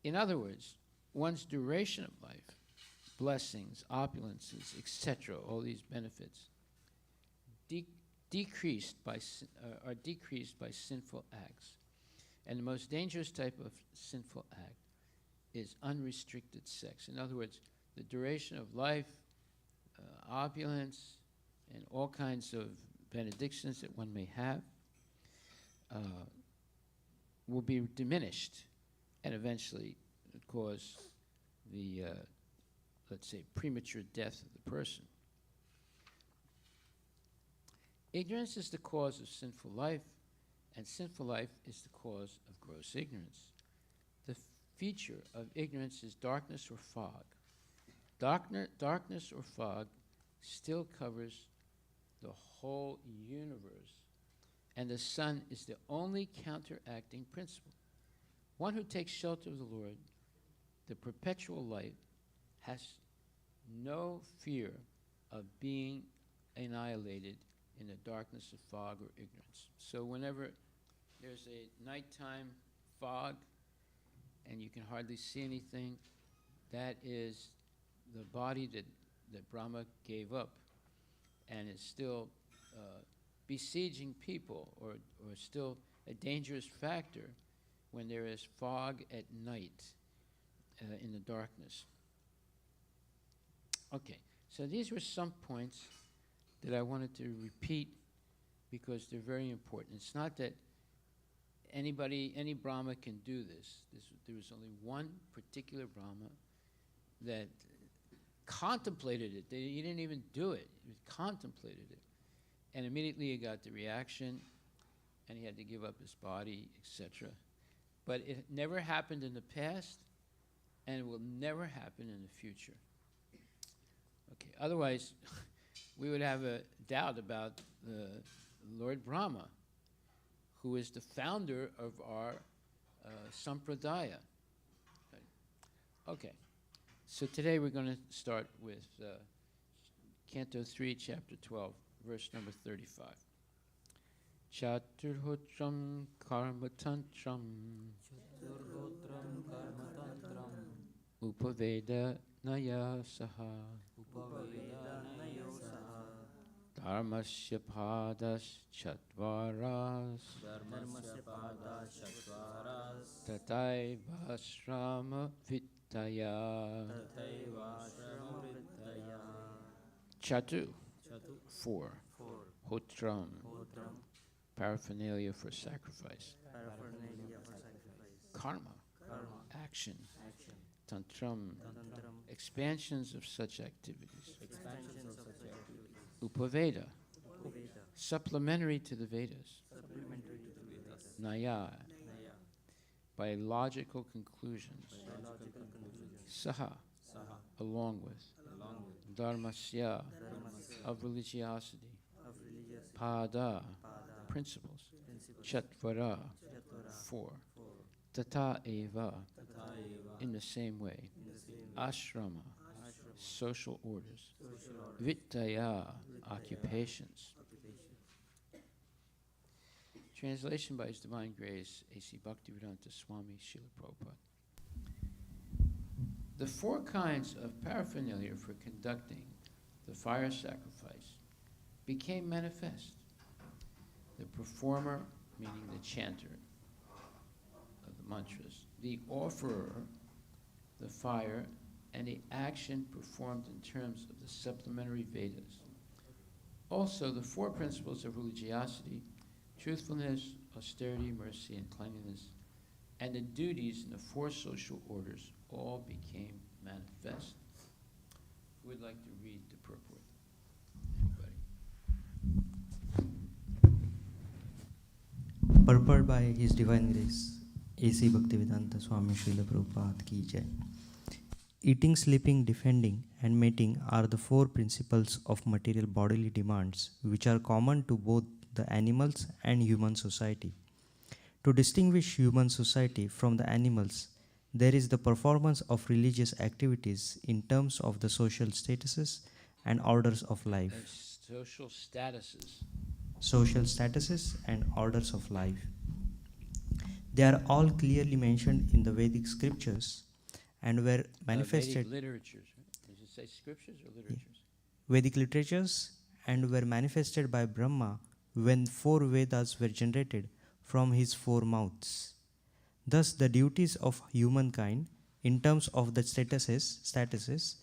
In other words, one's duration of life, blessings, opulences, etc., all these benefits, are decreased by sinful acts. And the most dangerous type of sinful act is unrestricted sex. In other words, the duration of life, opulence, and all kinds of benedictions that one may have will be diminished and eventually cause the, let's say, premature death of the person. Ignorance is the cause of sinful life, and sinful life is the cause of gross ignorance. The feature of ignorance is darkness or fog. Darkness or fog still covers the whole universe, and the sun is the only counteracting principle. One who takes shelter of the Lord, the perpetual light, has no fear of being annihilated in the darkness of fog or ignorance. So whenever there's a nighttime fog and you can hardly see anything, that is the body that Brahma gave up and is still besieging people, or still a dangerous factor when there is fog at night in the darkness. Okay, so these were some points that I wanted to repeat because they're very important. It's not that any Brahma can do this. There was only one particular Brahma that contemplated it. He didn't even do it. He contemplated it. And immediately he got the reaction, and he had to give up his body, etc. But it never happened in the past, and it will never happen in the future. Okay, otherwise, we would have a doubt about the Lord Brahma, who is the founder of our sampradaya. Okay, so today we're going to start with Canto 3, Chapter 12, verse number 35. Chaturhotram karmatantram upaveda naya saha dharmasya padas chatvaras tataiva ashrama vittaya. Chatu, 4. Hotram, paraphernalia for sacrifice. Karma, action. Tantram, expansions of such activities. Upaveda, supplementary to the Vedas. Naya, by logical conclusions. Saha, along with. Dharmasya, of religiosity. Pada, principles. Chatvara, 4. Tata eva, in the same way. Ashrama, social orders. Vittaya, occupations. Translation by His Divine Grace, A.C. Bhaktivedanta Swami Srila Prabhupada. The 4 kinds of paraphernalia for conducting the fire sacrifice became manifest. The performer, meaning the chanter of the mantras, the offerer, the fire, and the action performed in terms of the supplementary Vedas. Also, the 4 principles of religiosity, truthfulness, austerity, mercy, and cleanliness, and the duties in the 4 social orders all became manifest. Who would like to read the purport? Anybody? Purport by His Divine Grace, A.C. Bhaktivedanta Swami Srila Prabhupada Ki Jai. Eating, sleeping, defending, and mating are the 4 principles of material bodily demands which are common to both the animals and human society. To distinguish human society from the animals, there is the performance of religious activities in terms of the social statuses and orders of life. Social statuses. Social statuses and orders of life. They are all clearly mentioned in the Vedic scriptures and were manifested. Vedic literatures. Right? Does it say scriptures or literatures? Vedic literatures and were manifested by Brahma when 4 Vedas were generated from his 4 mouths. Thus, the duties of humankind in terms of the statuses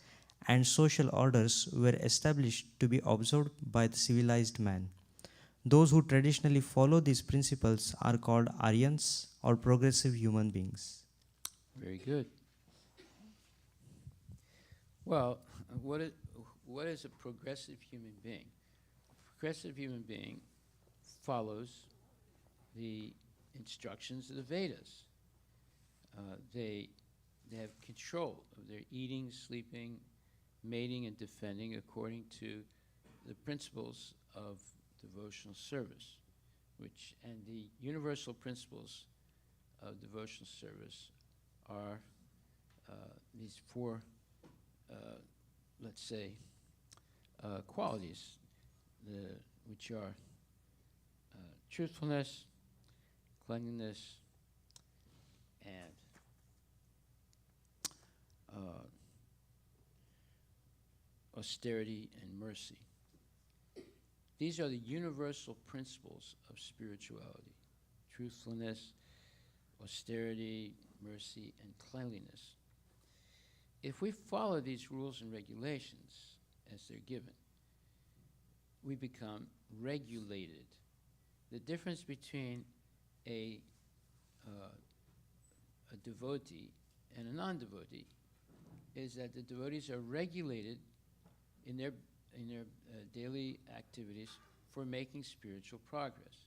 and social orders were established to be observed by the civilized man. Those who traditionally follow these principles are called Aryans or progressive human beings. Very good. Well, what is a progressive human being? A progressive human being follows the instructions of the Vedas. They have control of their eating, sleeping, mating, and defending according to the principles of devotional service, and the universal principles of devotional service are these 4, let's say, qualities, which are truthfulness, cleanliness, and austerity and mercy. These are the universal principles of spirituality: truthfulness, austerity, mercy, and cleanliness. If we follow these rules and regulations as they're given, we become regulated. The difference between a devotee and a non-devotee is that the devotees are regulated in their daily activities for making spiritual progress,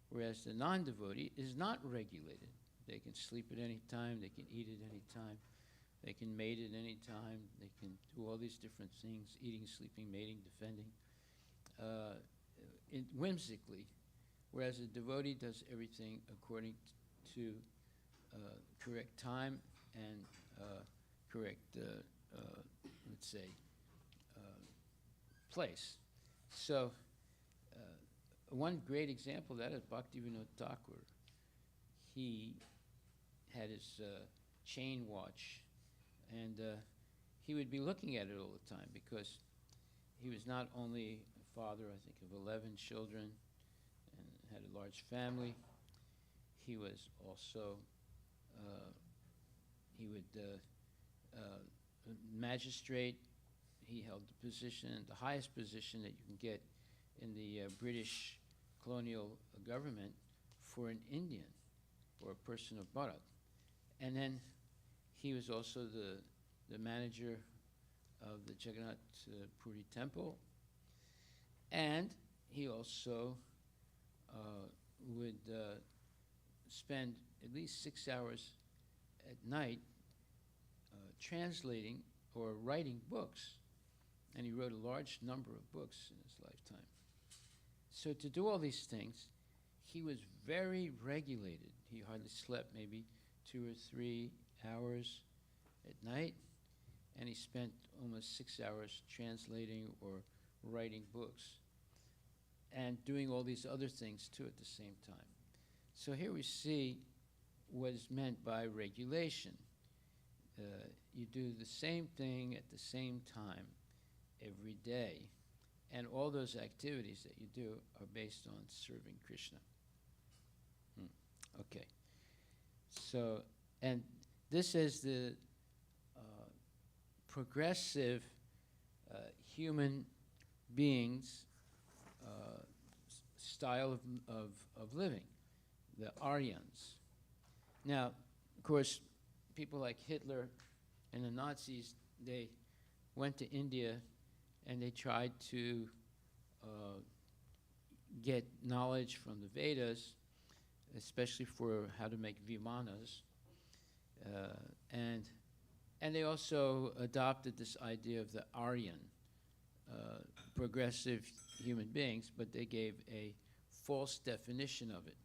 whereas the non-devotee is not regulated. They can sleep at any time, they can eat at any time, they can mate at any time, they can do all these different things: eating, sleeping, mating, defending, whimsically, whereas a devotee does everything according to correct time and correct, let's say, place. So one great example of that is Bhaktivinoda Thakur. He had his chain watch, and he would be looking at it all the time because he was not only a father, I think, of 11 children and had a large family. He was also, magistrate. He held the position, the highest position that you can get in the British colonial government for an Indian or a person of Bharat. And then he was also the manager of the Jagannath Puri temple. And he also would spend at least 6 hours at night translating or writing books. And he wrote a large number of books in his lifetime. So to do all these things, he was very regulated. He hardly slept, maybe 2 or 3 hours at night, and he spent almost 6 hours translating or writing books and doing all these other things too at the same time. So here we see what is meant by regulation. you do the same thing at the same time every day. And all those activities that you do are based on serving Krishna. Okay. So, and this is the progressive human beings style of living, the Aryans. Now, of course, people like Hitler and the Nazis, they went to India and they tried to get knowledge from the Vedas, especially for how to make vimanas, and they also adopted this idea of the Aryan progressive human beings, but they gave a false definition of it.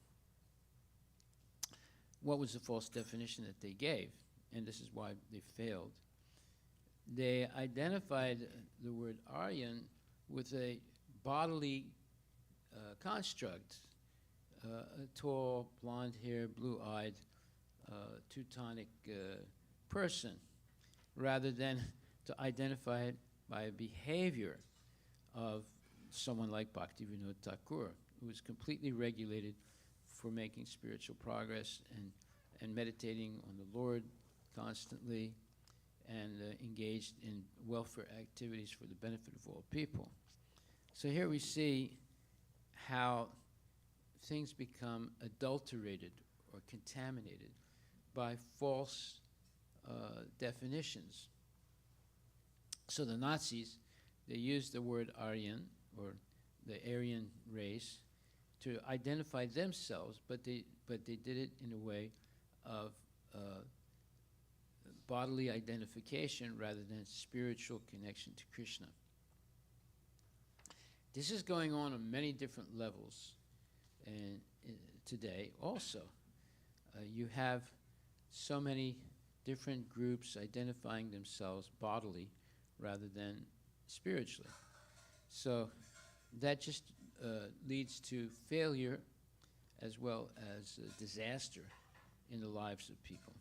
What was the false definition that they gave? And this is why they failed. They identified the word Aryan with a bodily construct, a tall, blonde-haired, blue-eyed, Teutonic person, rather than to identify it by a behavior of someone like Bhaktivinoda Thakur, who was completely regulated for making spiritual progress and meditating on the Lord constantly, and engaged in welfare activities for the benefit of all people. So here we see how things become adulterated or contaminated by false definitions. So the Nazis, they used the word Aryan, or the Aryan race, to identify themselves, but they did it in a way of bodily identification rather than spiritual connection to Krishna. This is going on many different levels, and today also. You have so many different groups identifying themselves bodily rather than spiritually. So that just leads to failure as well as disaster in the lives of people.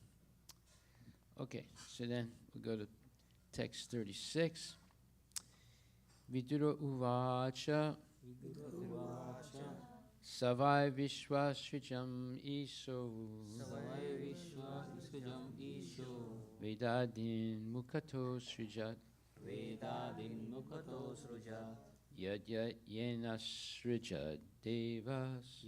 Okay, so then we'll go to text 36. Vidura uvacha savai vishwa srijam iso vedadin mukato srijat yad yad yena srijat devas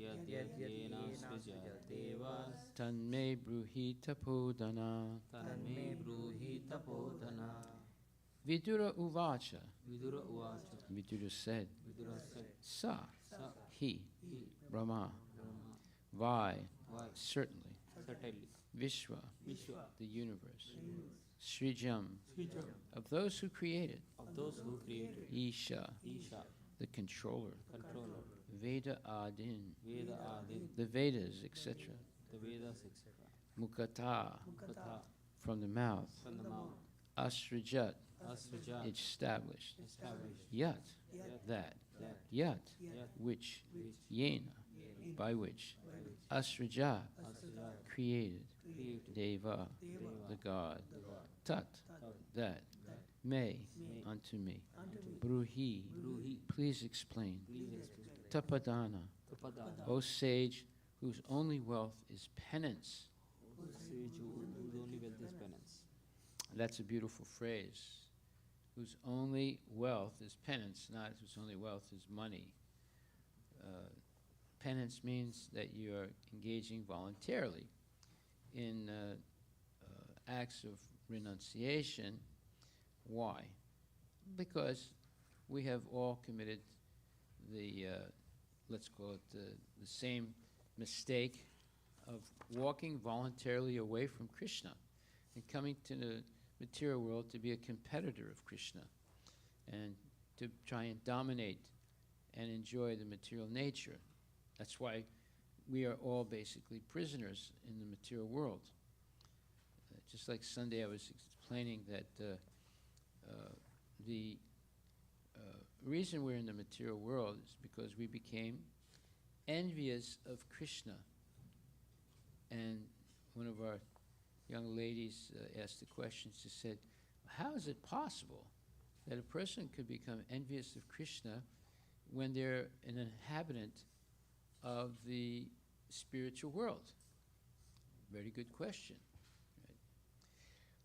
tanme bruhita podana Vidura uvacha. Vidura said, Sa, he, Brahma, Vai, certainly, Vishwa, the universe, Srijam, of those who created, Isha, the controller, Veda Adin, the Vedas, etc., Mukata, from the mouth, Asrajat, established, Yat, that, Yat, which, Yena, by which, Asraja, created, Deva, the God, Tat, that, may, unto me, Bruhi, please explain, Tapadana, O sage, whose only wealth is penance. That's a beautiful phrase. Whose only wealth is penance, not whose only wealth is money. Penance means that you are engaging voluntarily in acts of renunciation. Why? Because we have all committed the, let's call it the same mistake of walking voluntarily away from Krishna and coming to the material world to be a competitor of Krishna and to try and dominate and enjoy the material nature. That's why we are all basically prisoners in the material world. Just like Sunday I was explaining that the reason we're in the material world is because we became envious of Krishna. And one of our young ladies asked the question. She said, how is it possible that a person could become envious of Krishna when they're an inhabitant of the spiritual world? Very good question. Right?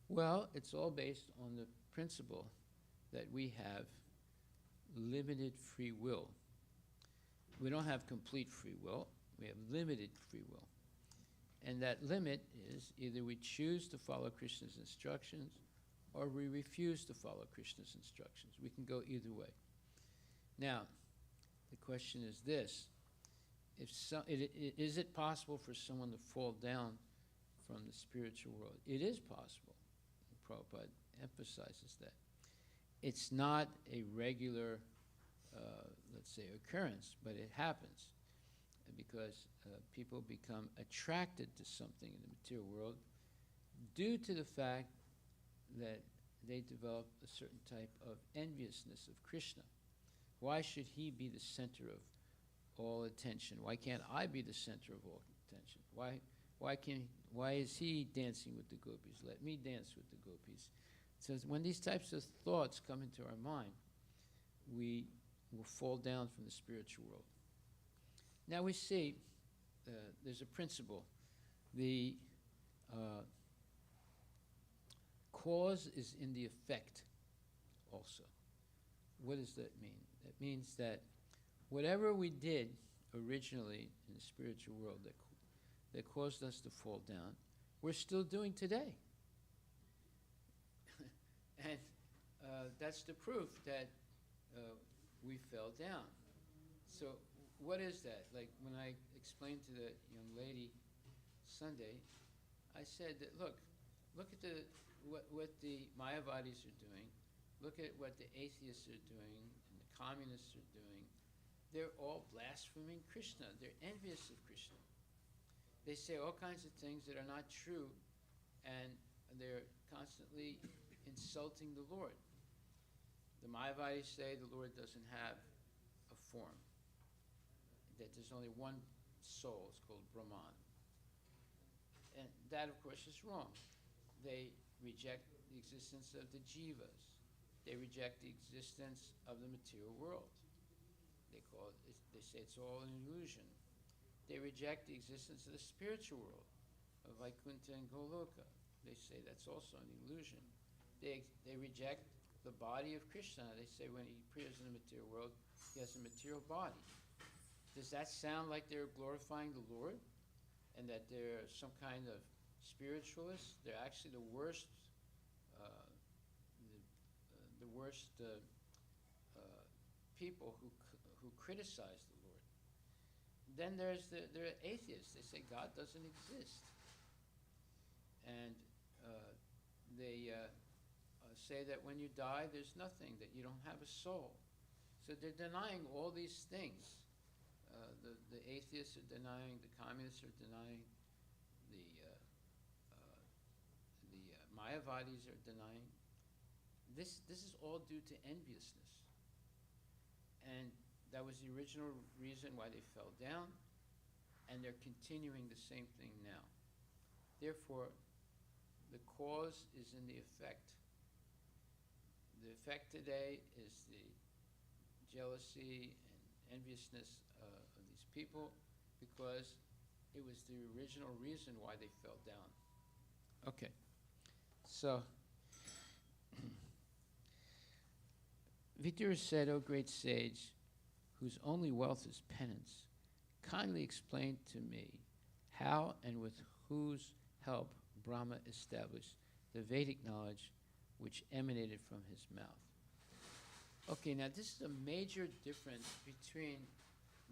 Well, it's all based on the principle that we have limited free will. We don't have complete free will. We have limited free will. And that limit is either we choose to follow Krishna's instructions or we refuse to follow Krishna's instructions. We can go either way. Now, the question is this. Is it possible for someone to fall down from the spiritual world? It is possible. Prabhupada emphasizes that. It's not a regular, let's say, occurrence, but it happens because people become attracted to something in the material world due to the fact that they develop a certain type of enviousness of Krishna. Why should he be the center of all attention? Why can't I be the center of all attention? Why is he dancing with the gopis? Let me dance with the gopis. So when these types of thoughts come into our mind, we will fall down from the spiritual world. Now we see there's a principle. The cause is in the effect also. What does that mean? That means that whatever we did originally in the spiritual world that caused us to fall down, we're still doing today. And that's the proof that we fell down. So what is that? Like when I explained to the young lady Sunday, I said that look at what the Mayavadis are doing, look at what the atheists are doing and the communists are doing. They're all blaspheming Krishna. They're envious of Krishna. They say all kinds of things that are not true, and they're constantly insulting the Lord. The Mayavadis say the Lord doesn't have a form, that there's only one soul. It's called Brahman. And that, of course, is wrong. They reject the existence of the jivas. They reject the existence of the material world. They say it's all an illusion. They reject the existence of the spiritual world, of Vaikuntha and Goloka. They say that's also an illusion. They reject the body of Krishna. They say when he appears in the material world, he has a material body. Does that sound like they're glorifying the Lord? And that they're some kind of spiritualists? They're actually the worst people who criticize the Lord. Then there are atheists. They say God doesn't exist. And they say that when you die, there's nothing, that you don't have a soul. So they're denying all these things. The atheists are denying, the communists are denying, the Mayavadis are denying. This is all due to enviousness. And that was the original reason why they fell down, and they're continuing the same thing now. Therefore, the cause is in the effect. The effect today is the jealousy and enviousness of these people, because it was the original reason why they fell down. Okay, so Vidura said, "O great sage, whose only wealth is penance, kindly explain to me how and with whose help Brahma established the Vedic knowledge which emanated from his mouth." Okay, now this is a major difference between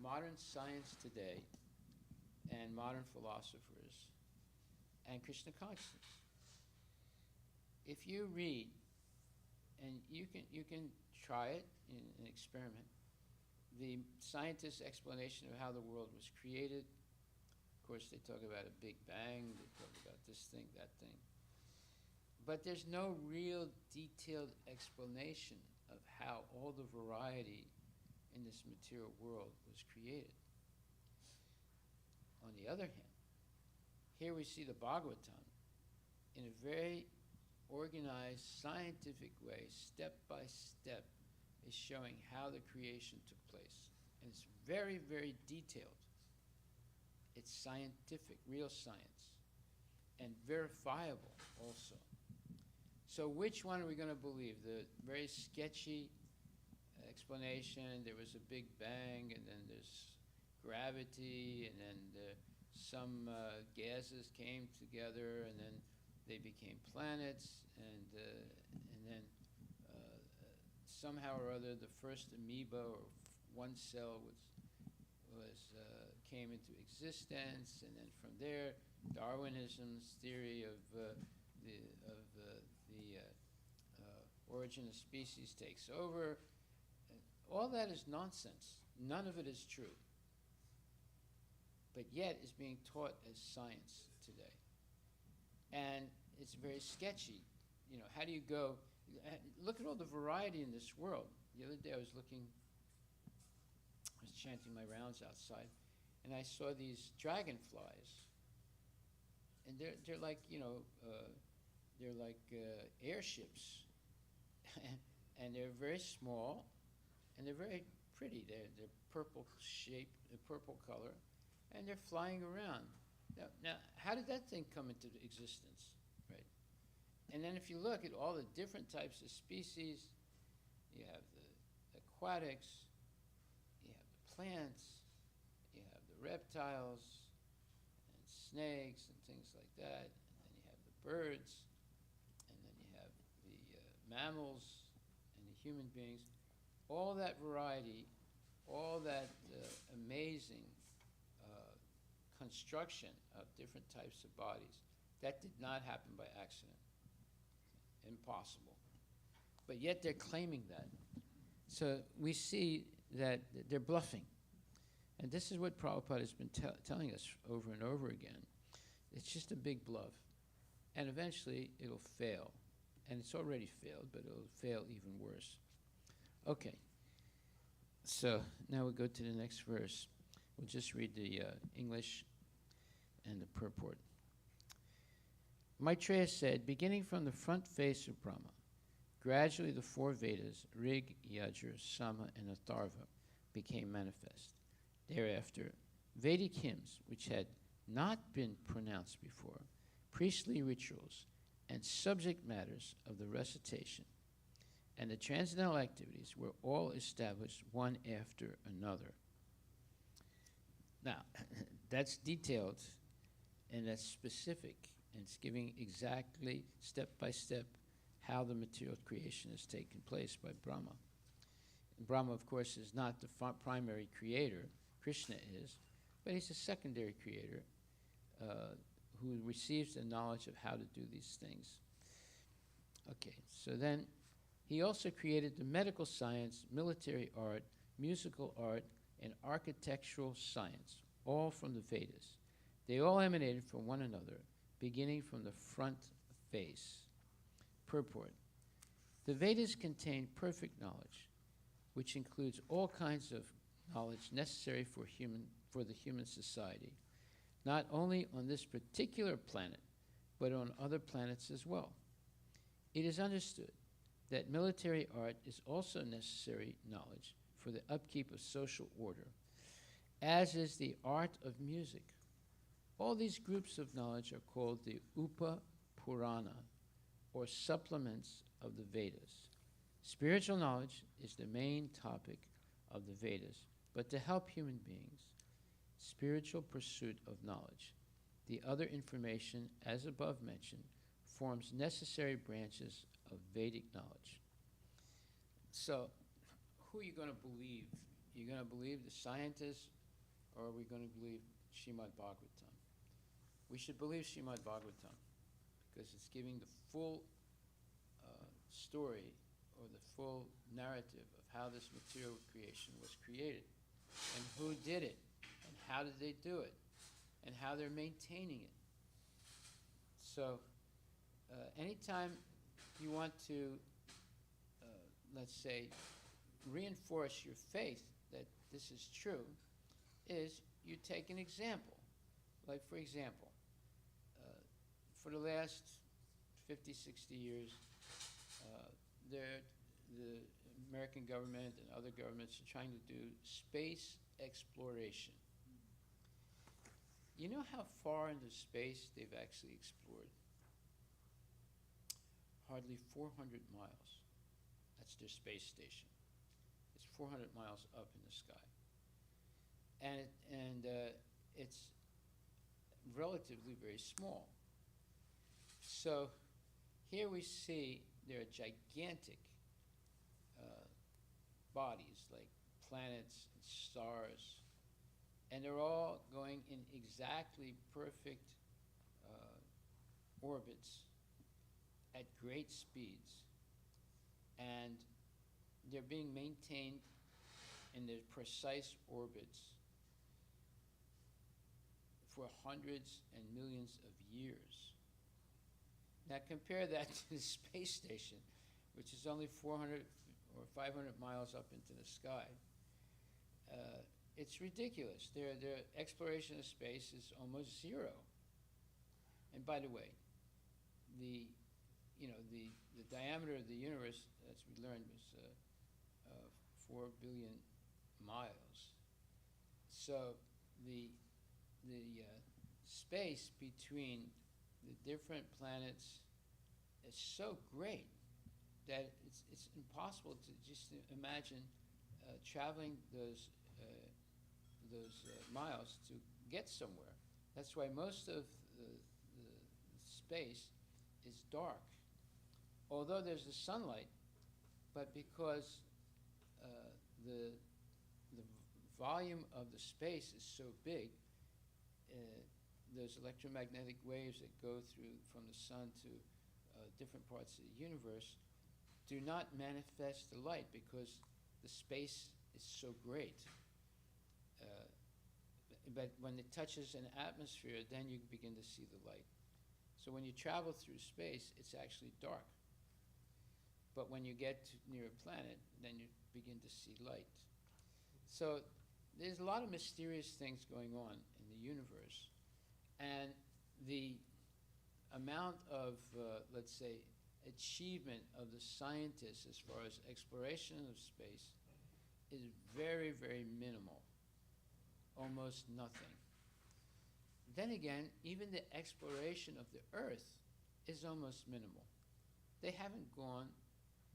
modern science today and modern philosophers and Krishna consciousness. If you read, and you can try it in an experiment, the scientists' explanation of how the world was created. Of course, they talk about a big bang, they talk about this thing, that thing. But there's no real detailed explanation of how all the variety in this material world was created. On the other hand, here we see the Bhagavatam, in a very organized, scientific way, step by step, is showing how the creation took place. And it's very, very detailed. It's scientific, real science, and verifiable also. So which one are we going to believe? The very sketchy explanation, there was a big bang, and then there's gravity, and then some gases came together, and then they became planets, and then somehow or other the first amoeba or one cell came into existence, and then from there Darwinism's theory of the origin of species takes over. All that is nonsense. None of it is true, but yet is being taught as science today. And it's very sketchy. You know, how do you go? Look at all the variety in this world. The other day I was chanting my rounds outside, and I saw these dragonflies, and they're like, you know, they're like airships, and they're very small, and they're very pretty. They're purple shape, purple color, and they're flying around. Now, how did that thing come into existence, right? And then if you look at all the different types of species, you have the aquatics, you have the plants, you have the reptiles and snakes and things like that, and then you have the birds, and then you have the mammals and the human beings. All that variety, all that amazing construction of different types of bodies, that did not happen by accident. Impossible. But yet they're claiming that. So we see that they're bluffing. And this is what Prabhupada has been telling us over and over again. It's just a big bluff. And eventually it'll fail. And it's already failed, but it'll fail even worse. Okay. So now we'll go to the next verse. We'll just read the English and the purport. Maitreya said, beginning from the front face of Brahma, gradually the four Vedas, Rig, Yajur, Sama, and Atharva, became manifest. Thereafter, Vedic hymns, which had not been pronounced before, priestly rituals, and subject matters of the recitation, and the transcendental activities were all established one after another. Now, that's detailed, and that's specific, and it's giving exactly, step by step, how the material creation has taken place by Brahma. And Brahma, of course, is not the primary creator. Krishna is, but he's a secondary creator who receives the knowledge of how to do these things. Okay, so then he also created the medical science, military art, musical art, and architectural science, all from the Vedas. They all emanated from one another, beginning from the front face. Purport. The Vedas contain perfect knowledge, which includes all kinds of knowledge necessary for the human society, not only on this particular planet, but on other planets as well. It is understood that military art is also necessary knowledge for the upkeep of social order, as is the art of music. All these groups of knowledge are called the Upa Purana, or supplements of the Vedas. Spiritual knowledge is the main topic of the Vedas, but to help human beings, spiritual pursuit of knowledge, the other information, as above mentioned, forms necessary branches of Vedic knowledge. So, who are you going to believe? You're going to believe the scientists, or are we going to believe Srimad Bhagavatam? We should believe Srimad Bhagavatam, because it's giving the full story or the full narrative of how this material creation was created, and who did it, and how did they do it, and how they're maintaining it. So anytime you want to, let's say, reinforce your faith that this is true, is you take an example. Like, for example, for the last 50, 60 years, the American government and other governments are trying to do space exploration. You know how far into space they've actually explored? Hardly 400 miles. That's their space station. It's 400 miles up in the sky. And it's relatively very small. So here we see there are gigantic bodies like planets and stars, and they're all going in exactly perfect orbits at great speeds, and they're being maintained in their precise orbits for hundreds and millions of years. Now compare that to the space station, which is only 400 or 500 miles up into the sky. It's ridiculous. Their exploration of space is almost zero. And by the way, the diameter of the universe, as we learned, was 4 billion miles. So the space between the different planets is so great that it's impossible to just imagine traveling those miles to get somewhere. That's why most of the space is dark. Although there's the sunlight, but because the volume of the space is so big, those electromagnetic waves that go through from the sun to different parts of the universe do not manifest the light because the space is so great. But when it touches an atmosphere, then you begin to see the light. So when you travel through space, it's actually dark. But when you get near a planet, then you begin to see light. So there's a lot of mysterious things going on in the universe. And the amount of, let's say, achievement of the scientists as far as exploration of space is very, very minimal, almost nothing. Then again, even the exploration of the Earth is almost minimal. They haven't gone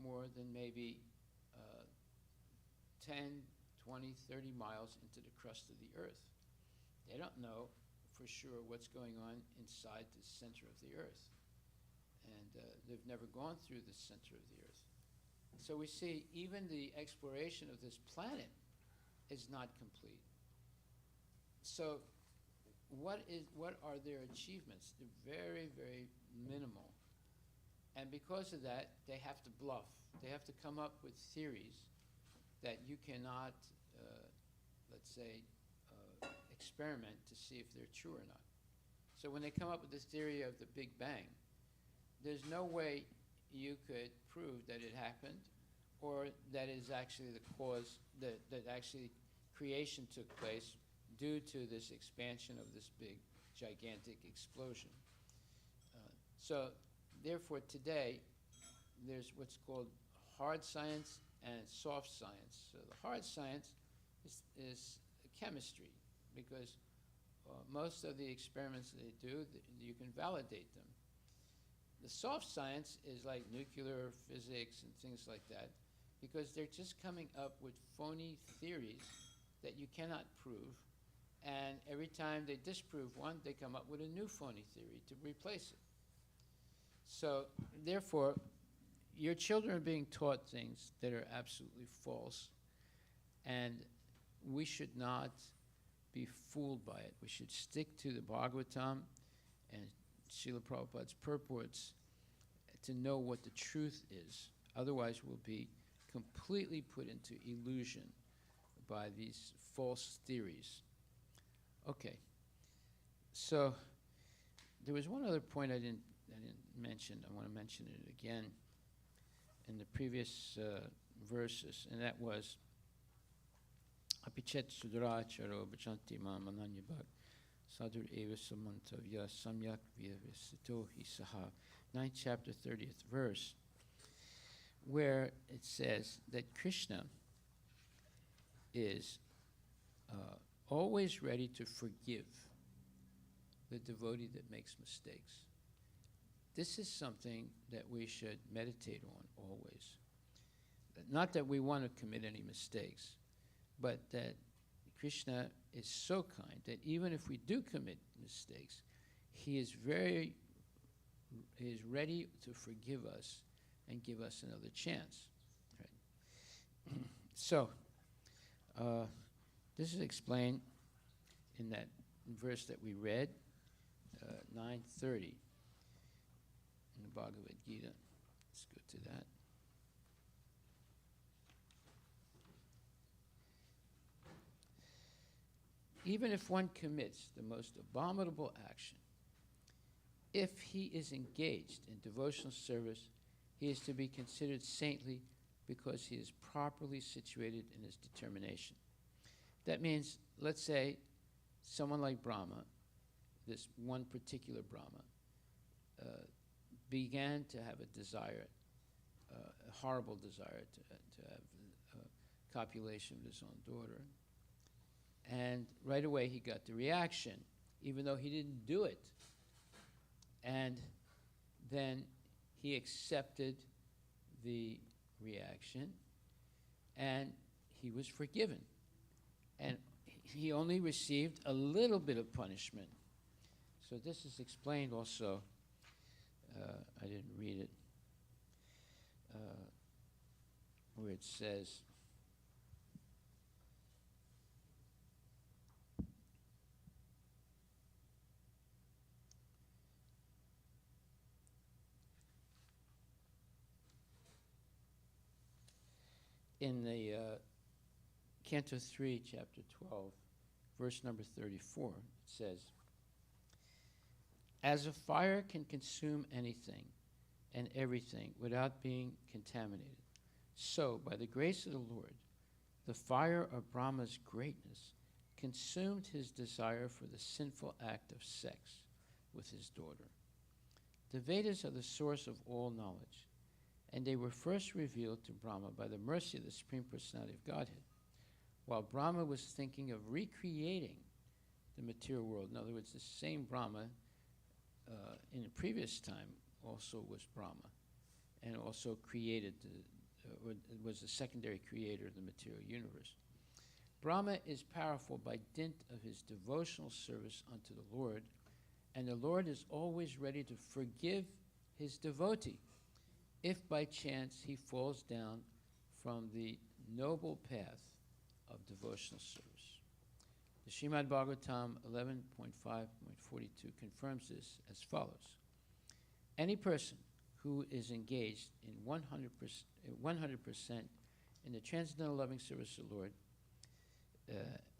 more than maybe 10, 20, 30 miles into the crust of the Earth. They don't know for sure what's going on inside the center of the Earth. And they've never gone through the center of the Earth. So we see even the exploration of this planet is not complete. So what are their achievements? They're very, very minimal. And because of that, they have to bluff. They have to come up with theories that you cannot, let's say, experiment to see if they're true or not. So when they come up with this theory of the Big Bang, there's no way you could prove that it happened or that is actually the cause, that actually creation took place due to this expansion of this big, gigantic explosion. So therefore today, there's what's called hard science and soft science. So the hard science is chemistry, because most of the experiments they do, you can validate them. The soft science is like nuclear physics and things like that, because they're just coming up with phony theories that you cannot prove, and every time they disprove one, they come up with a new phony theory to replace it. So therefore, your children are being taught things that are absolutely false, and we should not be fooled by it. We should stick to the Bhagavatam and Srila Prabhupada's purports to know what the truth is. Otherwise, we'll be completely put into illusion by these false theories. Okay, so there was one other point I didn't mention. I want to mention it again in the previous verses, and that was Apichet Sudracharo Bachanti Mam Ananyabhag Sadur eva samantavya samyak vyavasito hi saha. 9th chapter, 30th verse, where it says that Krishna is always ready to forgive the devotee that makes mistakes. This is something that we should meditate on always. Not that we want to commit any mistakes, but that Krishna is so kind that even if we do commit mistakes, he is ready to forgive us and give us another chance. Right? So, this is explained in that verse that we read, 9:30 in the Bhagavad Gita. Let's go to that. Even if one commits the most abominable action, if he is engaged in devotional service, he is to be considered saintly because he is properly situated in his determination. That means, let's say, someone like Brahma, this one particular Brahma, began to have a desire, a horrible desire to have copulation with his own daughter. And right away he got the reaction, even though he didn't do it. And then he accepted the reaction, and he was forgiven. And he only received a little bit of punishment. So this is explained also, I didn't read it, where it says, in the Canto 3, Chapter 12, verse number 34, it says, "As a fire can consume anything and everything without being contaminated, so by the grace of the Lord, the fire of Brahma's greatness consumed his desire for the sinful act of sex with his daughter. The Vedas are the source of all knowledge, and they were first revealed to Brahma by the mercy of the Supreme Personality of Godhead. While Brahma was thinking of recreating the material world, in other words, the same Brahma in a previous time also was Brahma, and also created was the secondary creator of the material universe. Brahma is powerful by dint of his devotional service unto the Lord, and the Lord is always ready to forgive his devotee if by chance he falls down from the noble path of devotional service. The Srimad Bhagavatam 11.5.42 confirms this as follows. Any person who is engaged in 100% in the transcendental loving service of the Lord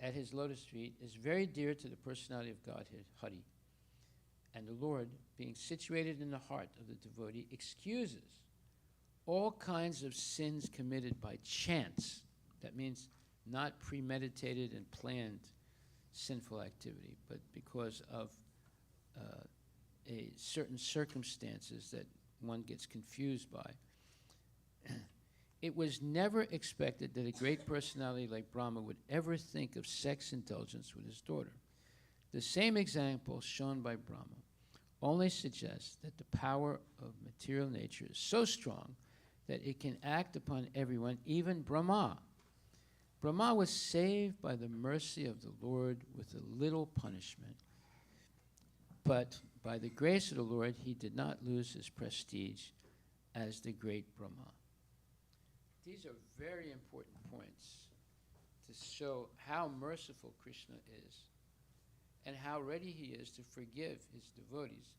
at his lotus feet is very dear to the personality of Godhead, Hari. And the Lord, being situated in the heart of the devotee, excuses all kinds of sins committed by chance. That means not premeditated and planned sinful activity, but because of certain circumstances that one gets confused by. It was never expected that a great personality like Brahma would ever think of sex indulgence with his daughter. The same example shown by Brahma only suggests that the power of material nature is so strong that it can act upon everyone, even Brahma. Brahma was saved by the mercy of the Lord with a little punishment, but by the grace of the Lord, he did not lose his prestige as the great Brahma. These are very important points to show how merciful Krishna is and how ready he is to forgive his devotees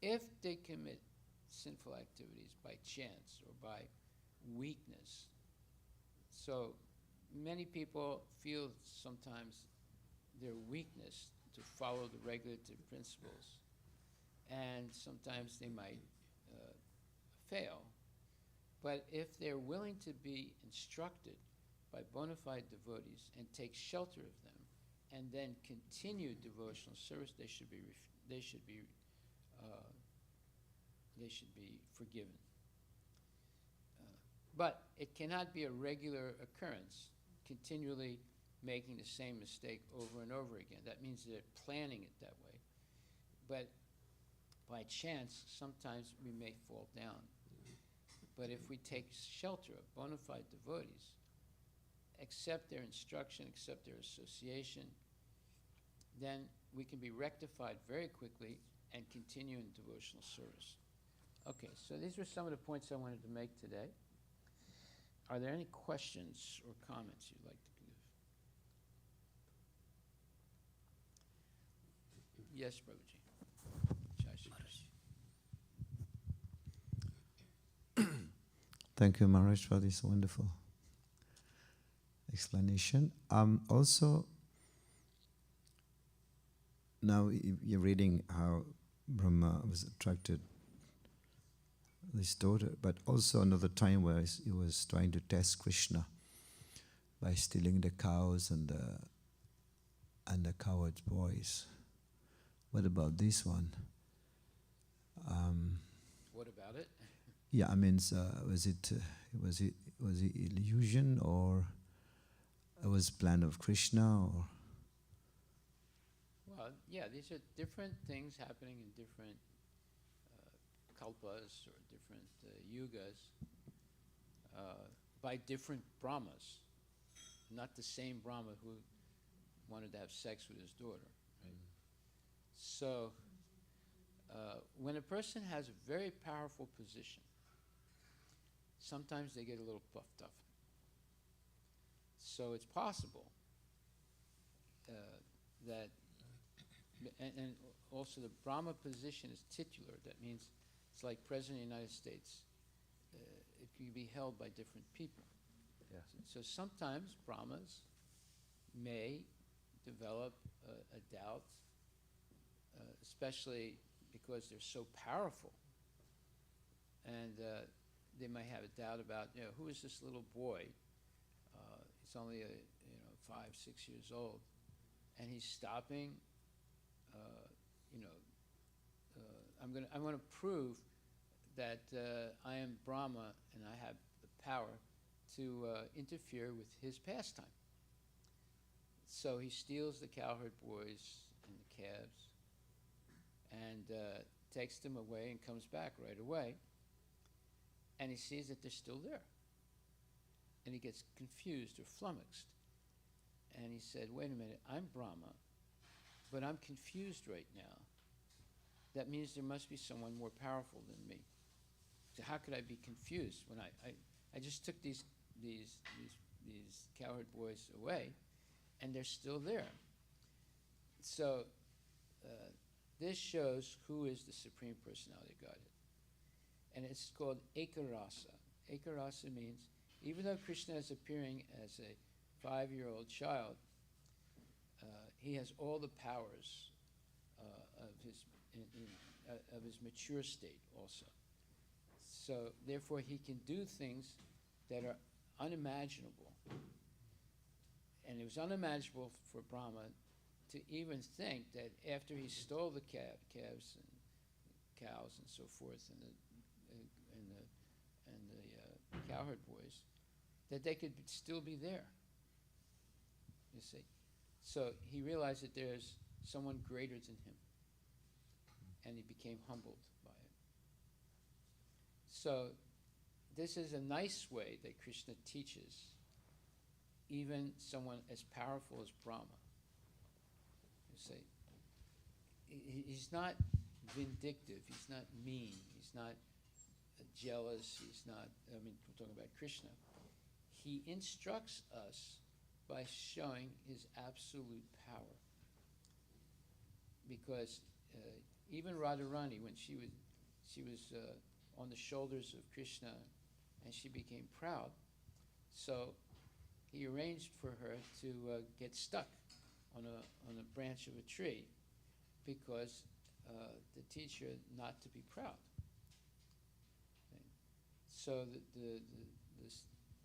if they commit sinful activities by chance or by weakness. So many people feel sometimes their weakness to follow the regulative principles, and sometimes they might fail. But if they're willing to be instructed by bona fide devotees and take shelter of them, and then continue devotional service, they should be forgiven. But it cannot be a regular occurrence, continually making the same mistake over and over again. That means they're planning it that way. But by chance, sometimes we may fall down. But if we take shelter of bona fide devotees, accept their instruction, accept their association, then we can be rectified very quickly and continue in devotional service. Okay, so these were some of the points I wanted to make today. Are there any questions or comments you'd like to give? Yes, Prabhuji. Jai Shri Krishna. Thank you, Maharaj, for this wonderful explanation. Also, now you're reading how Brahma was attracted to his daughter, but also another time where he was trying to test Krishna by stealing the cows and the cowherd boys. What about this one? What about it? Yeah, I mean, was it illusion, or it was plan of Krishna, or? Well, yeah, these are different things happening in different kalpas or different yugas by different Brahmas, not the same Brahma who wanted to have sex with his daughter. Right? So when a person has a very powerful position, sometimes they get a little puffed up. So it's possible that, and also the Brahma position is titular. That means it's like President of the United States. It can be held by different people. Yeah. So sometimes Brahmas may develop a doubt, especially because they're so powerful. And they might have a doubt about, who is this little boy? He's only 5, 6 years old, and he's stopping. I want to prove that I am Brahma and I have the power to interfere with his pastime. So he steals the cowherd boys and the calves and takes them away and comes back right away. And he sees that they're still there. And he gets confused or flummoxed. And he said, wait a minute, I'm Brahma, but I'm confused right now. That means there must be someone more powerful than me. So how could I be confused when I just took these cowherd boys away, and they're still there? So this shows who is the Supreme Personality of Godhead. And it's called Ekarasa. Ekarasa means, even though Krishna is appearing as a 5-year-old child, he has all the powers of his mature state also. So therefore he can do things that are unimaginable. And it was unimaginable for Brahma to even think that after he stole the calves and cows and so forth and the cowherd boys, that they could still be there. You see, so he realized that there's someone greater than him, and he became humbled by it. So this is a nice way that Krishna teaches even someone as powerful as Brahma. You see, he's not vindictive, he's not mean, he's not jealous, he's not, we're talking about Krishna. He instructs us by showing his absolute power. Because even Radharani, when she was on the shoulders of Krishna and she became proud, so he arranged for her to get stuck on a branch of a tree because to teach her not to be proud. So the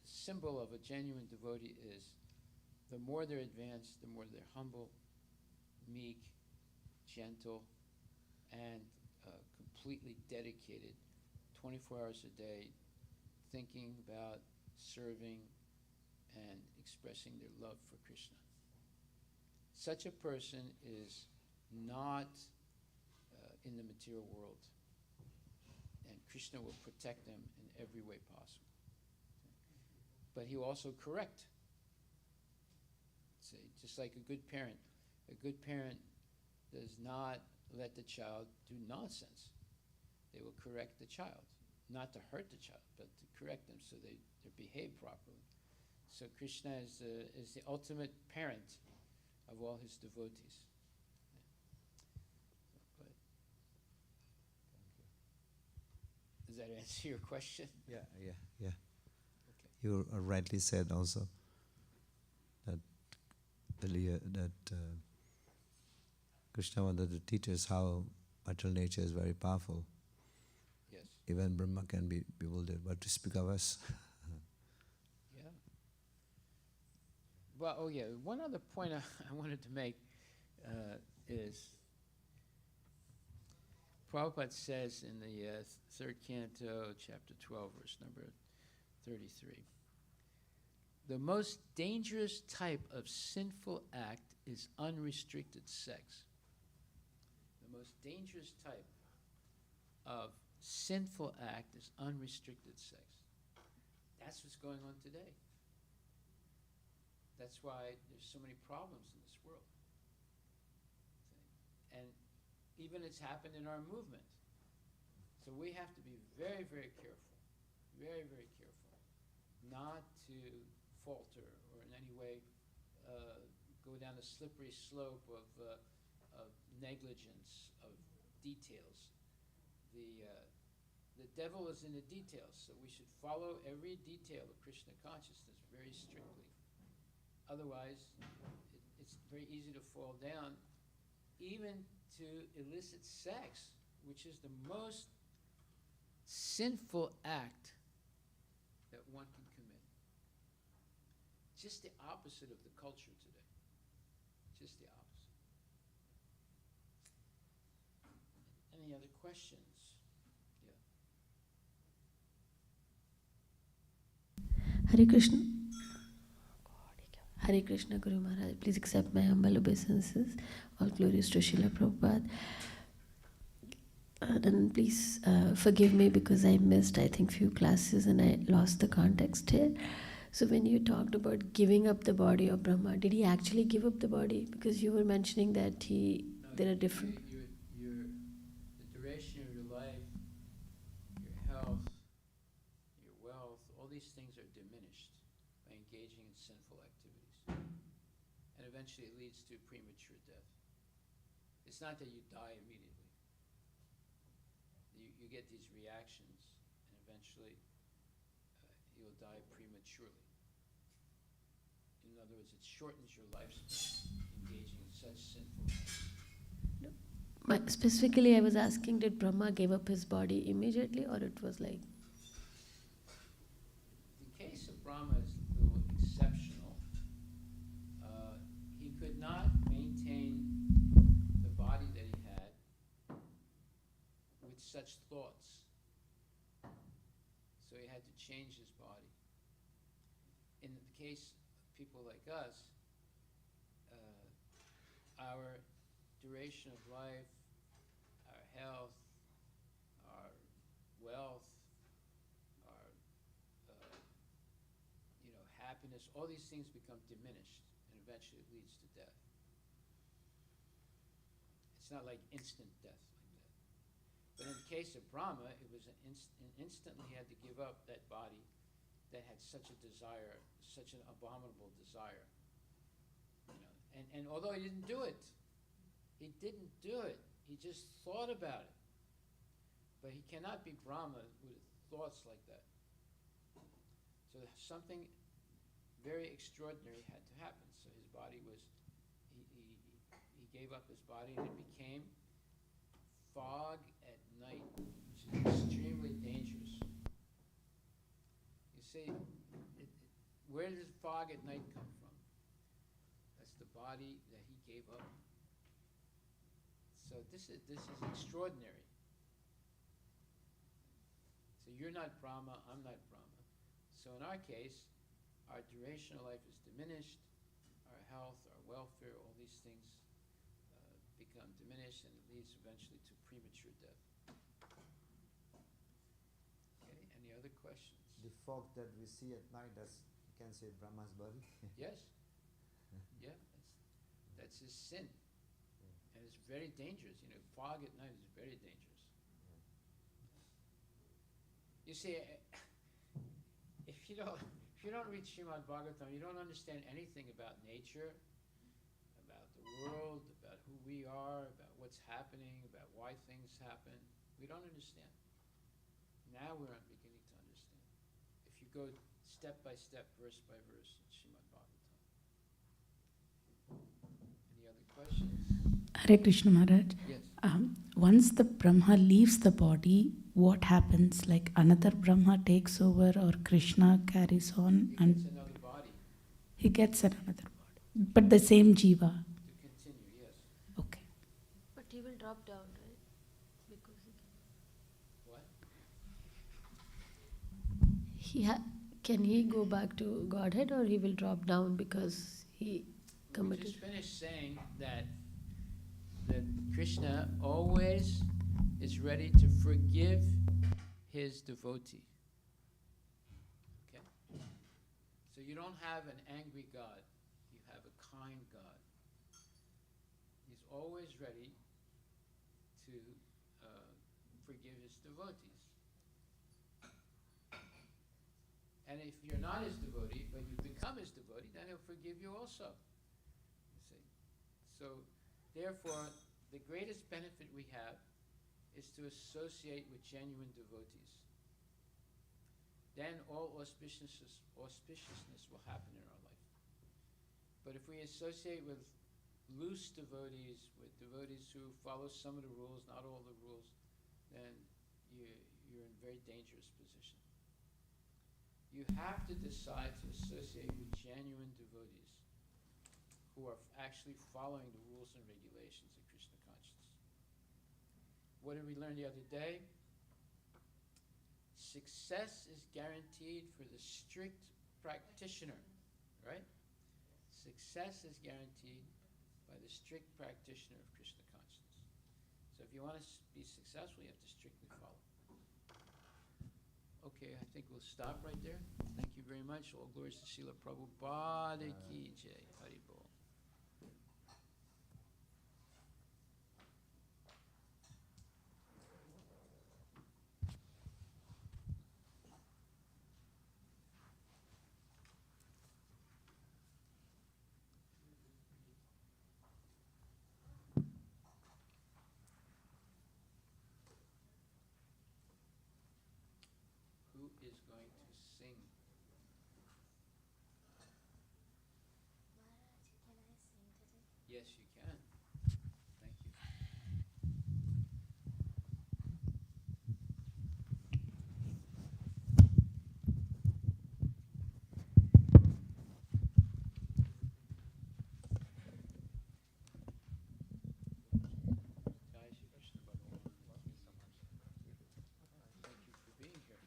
symbol of a genuine devotee is the more they're advanced, the more they're humble, meek, gentle, and completely dedicated 24 hours a day, thinking about serving and expressing their love for Krishna. Such a person is not in the material world, and Krishna will protect them in every way possible. But he will also correct. Say, just like a good parent does not let the child do nonsense. They will correct the child, not to hurt the child, but to correct them so they behave properly. So Krishna is the ultimate parent of all his devotees. But, does that answer your question? Yeah. Okay. You rightly said also that earlier that Krishna wanted to teach us how material nature is very powerful. Yes. Even Brahma can be bewildered, but to speak of us. Yeah. Well, one other point I wanted to make is Prabhupada says in the third canto, chapter 12, verse number 33, the most dangerous type of sinful act is unrestricted sex. The most dangerous type of sinful act is unrestricted sex. That's what's going on today. That's why there's so many problems in this world. And even it's happened in our movement. So we have to be very, very careful, very, very careful, not to falter or in any way go down a slippery slope of negligence, of details. The devil is in the details, so we should follow every detail of Krishna consciousness very strictly. Otherwise, it's very easy to fall down, even to illicit sex, which is the most sinful act that one can commit. Just the opposite of the culture today. Just the opposite. Any other questions? Hare Krishna. Hare Krishna Guru Maharaj. Please accept my humble obeisances. All glories to Srila Prabhupada. And please forgive me because I missed, I think, few classes and I lost the context here. So when you talked about giving up the body of Brahma, did he actually give up the body? Because you were mentioning that there are different... The duration of your life, your health, your wealth, all these things are diminished by engaging in sinful activities. And eventually it leads to premature death. It's not that you die immediately. You get these reactions, and eventually you'll die prematurely. In other words, it shortens your lifespan, engaging in such sinful acts. Specifically, I was asking, did Brahma give up his body immediately, or it was like... The case of Brahma is a little exceptional. He could not maintain the body that he had with such thoughts. So he had to change his body. In the case of people like us, our duration of life, our health, our wealth, our happiness, all these things become diminished, and eventually it leads to death. It's not like instant death like that. But in the case of Brahma, it was instantly he had to give up that body that had such a desire, such an abominable desire. And although he didn't do it, he just thought about it. But he cannot be Brahma with thoughts like that. So something very extraordinary had to happen. So his body was, he gave up his body, and it became fog at night, which is extremely dangerous. You see, where does fog at night come from? body that he gave up. So this is extraordinary. So you're not Brahma, I'm not Brahma. So in our case, our duration of life is diminished, our health, our welfare, all these things become diminished, and it leads eventually to premature death. Okay, any other questions? The fog that we see at night, that's, you can say, Brahma's body. Yes. Yeah, that's his sin. And it's very dangerous. You know, fog at night is very dangerous. You see, if you don't read Srimad Bhagavatam, you don't understand anything about nature, about the world, about who we are, about what's happening, about why things happen. We don't understand. Now we're beginning to understand. If you go step by step, verse by verse in Srimad Bhagavatam. Any other questions? Hare Krishna Maharaj. Yes. Once the Brahma leaves the body, what happens? Like another Brahma takes over, or Krishna carries on, He and gets another body he gets another body, but the same jiva. to continue, yes. Okay. But he will drop down, right? Because What? can he go back to Godhead, or he will drop down because he We committed? just finished saying that Krishna always is ready to forgive his devotee. Okay? So you don't have an angry God, you have a kind God. He's always ready to forgive his devotees. And if you're not his devotee, but you become his devotee, then he'll forgive you also. You see? So, therefore, the greatest benefit we have is to associate with genuine devotees. Then all auspiciousness will happen in our life. But if we associate with loose devotees, with devotees who follow some of the rules, not all the rules, then you're in a very dangerous position. You have to decide to associate with genuine devotees who are actually following the rules and regulations of Krishna consciousness. What did we learn the other day? Success is guaranteed for the strict practitioner, right? Success is guaranteed by the strict practitioner of Krishna consciousness. So if you want to be successful, you have to strictly follow. Okay, I think we'll stop right there. Thank you very much. All glories to Srila Prabhupada Ki Jai. Hari Bol. Who is going to sing? Yes, you can. Thank you. Jai Shri Krishna Bhagavan. Thank you for being here.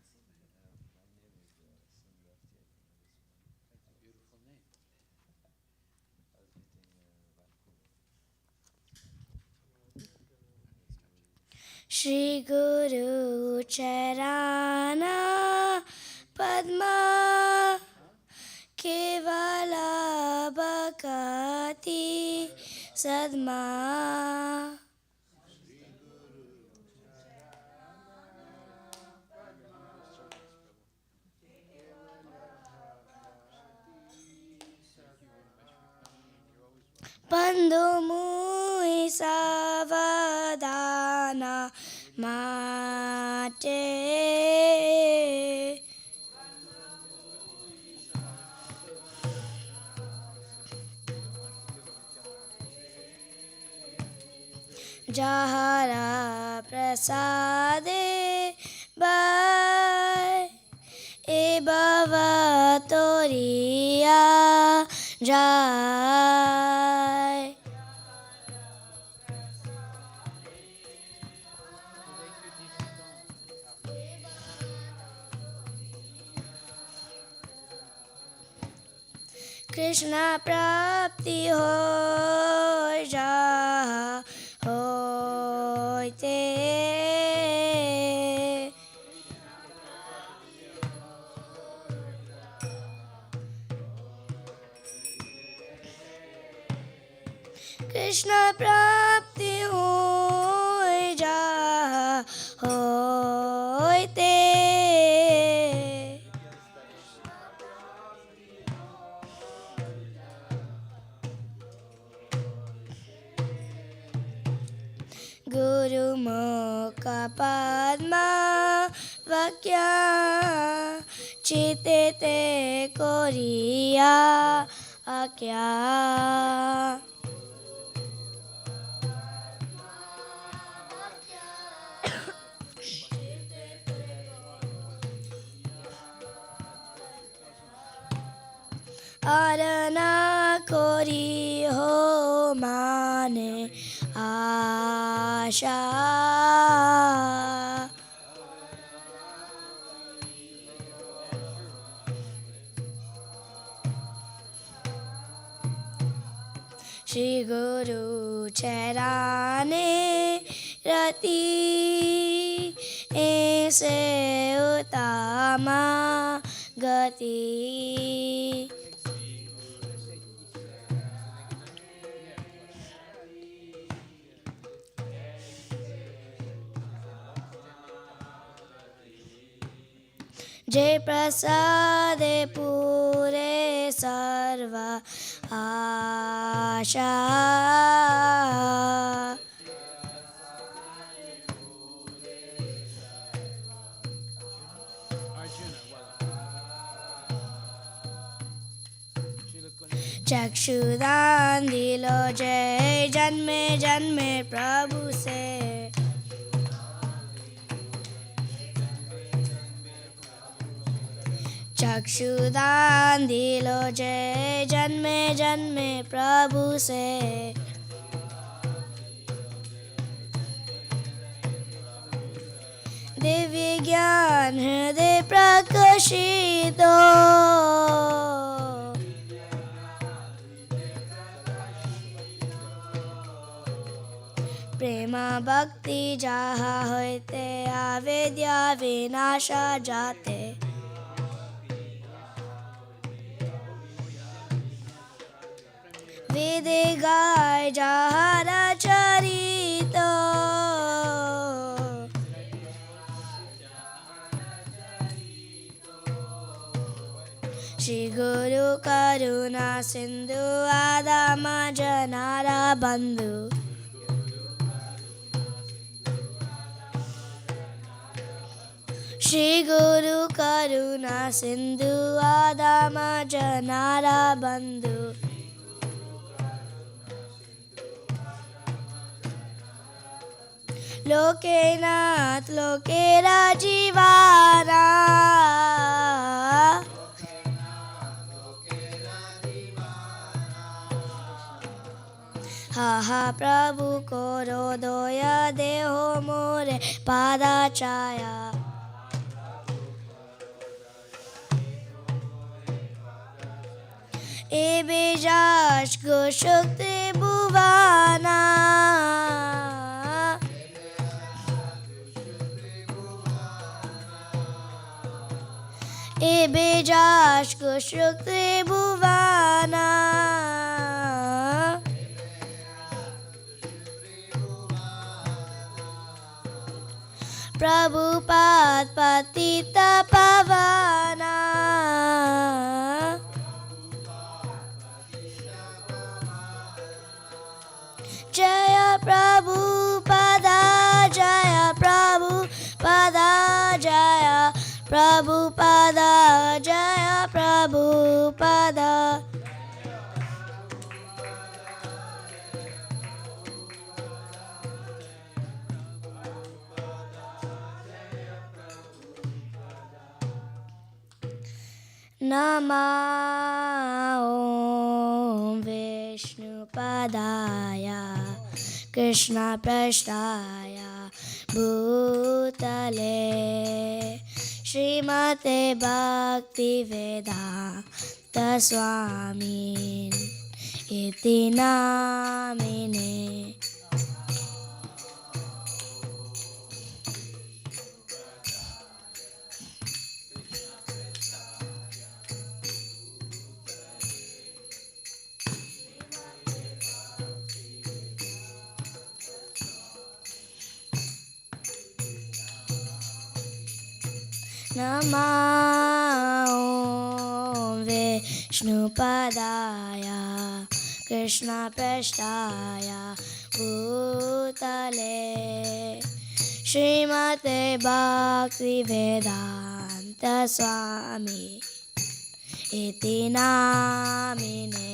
That's a beautiful name. Shri Guru Charana Padma Kevala Bhakati Sadma Bandhu Mui Savadana Mate Jahara Prasade Bhai E Bhava Toriya Jai Krishna प्राप्ति हो जा होते कृष्ण प्राप्ति हो जा होते गुरुमुख पद्मा वक्या चिते ते Korea आज्ञा आरना कोरी हो माने आशा श्री गुरु चराने रति ऐसे उत्तमा गति जय प्रसादे पूरे सर्व आशा चक्षुदान दिलो जय जन्मे जन्मे प्रभु से चक्षुदान दिलो जय जन्मे जन्मे प्रभु से दिव्य ज्ञान हृदय प्रकाशित प्रेम भक्ति जहा होते आवेद्या विनाशा जाते वेदे गाय जहारा चरित श्री गुरु करुणा सिंधु आदाम जनारा बंधु श्री गुरु करुणा सिंधु आदाम जनारा बंधु लोके नाथ लोके राजीवारा हा हा प्रभु कोरो दोया देहो मोरे पादा छाया ए बेजाश गो शक्ति भुवाना ए बेजाश को शक्ति भुवाना प्रभुपाद पतित पावना जय प्रभुपादा जय प्रभुपादा जय प्रभुपादा जय प्रभुपादा नमो विष्णुपदाय कृष्णपृष्ठाय भूतले श्रीमते भक्तिवेदान्त स्वामिन् इति नामिने नमो विष्णुपदाय कृष्णपृष्ठाय भूतले श्रीमते भक्तिवेदान्त स्वामी इति नामिने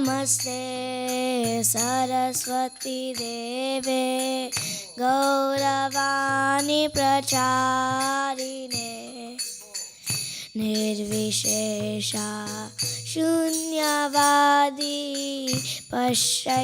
नमस्ते सरस्वती देवे गौरवाणी प्रचारिणे निर्विशेषा शून्यवादी पश्चात्यादेशतारिणे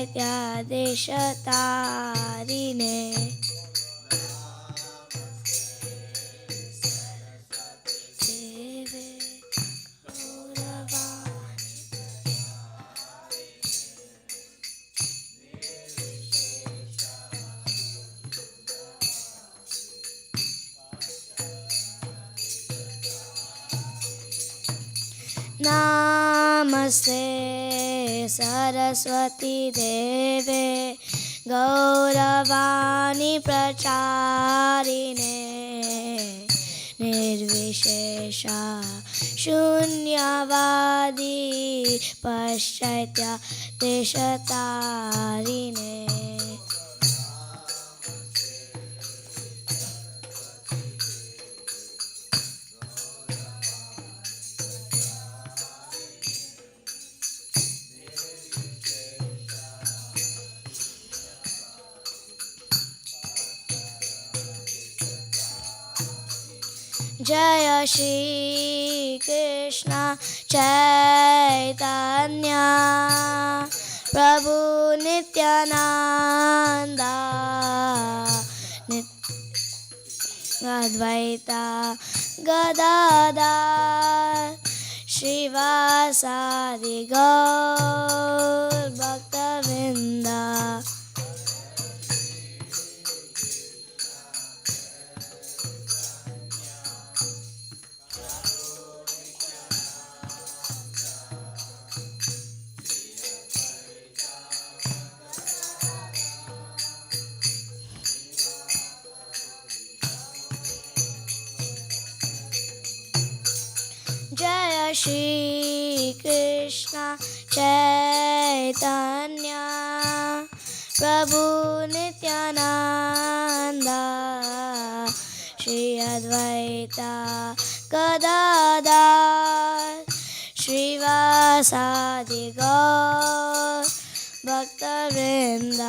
नमस्ते सरस्वती देवे गौरवाणी प्रचारिणे निर्विशेषा शून्यवादी पश्चात्यादेशतारिणे जय श्री कृष्ण चैतन्य प्रभु नित्यानंद अद्वैता गदाधर श्रीवासादि गौर भक्तवृंद जय श्री कृष्ण चैतन्य प्रभु नित्यानंद श्री अद्वैता गदाधर श्रीवासादि गौर भक्तवृंद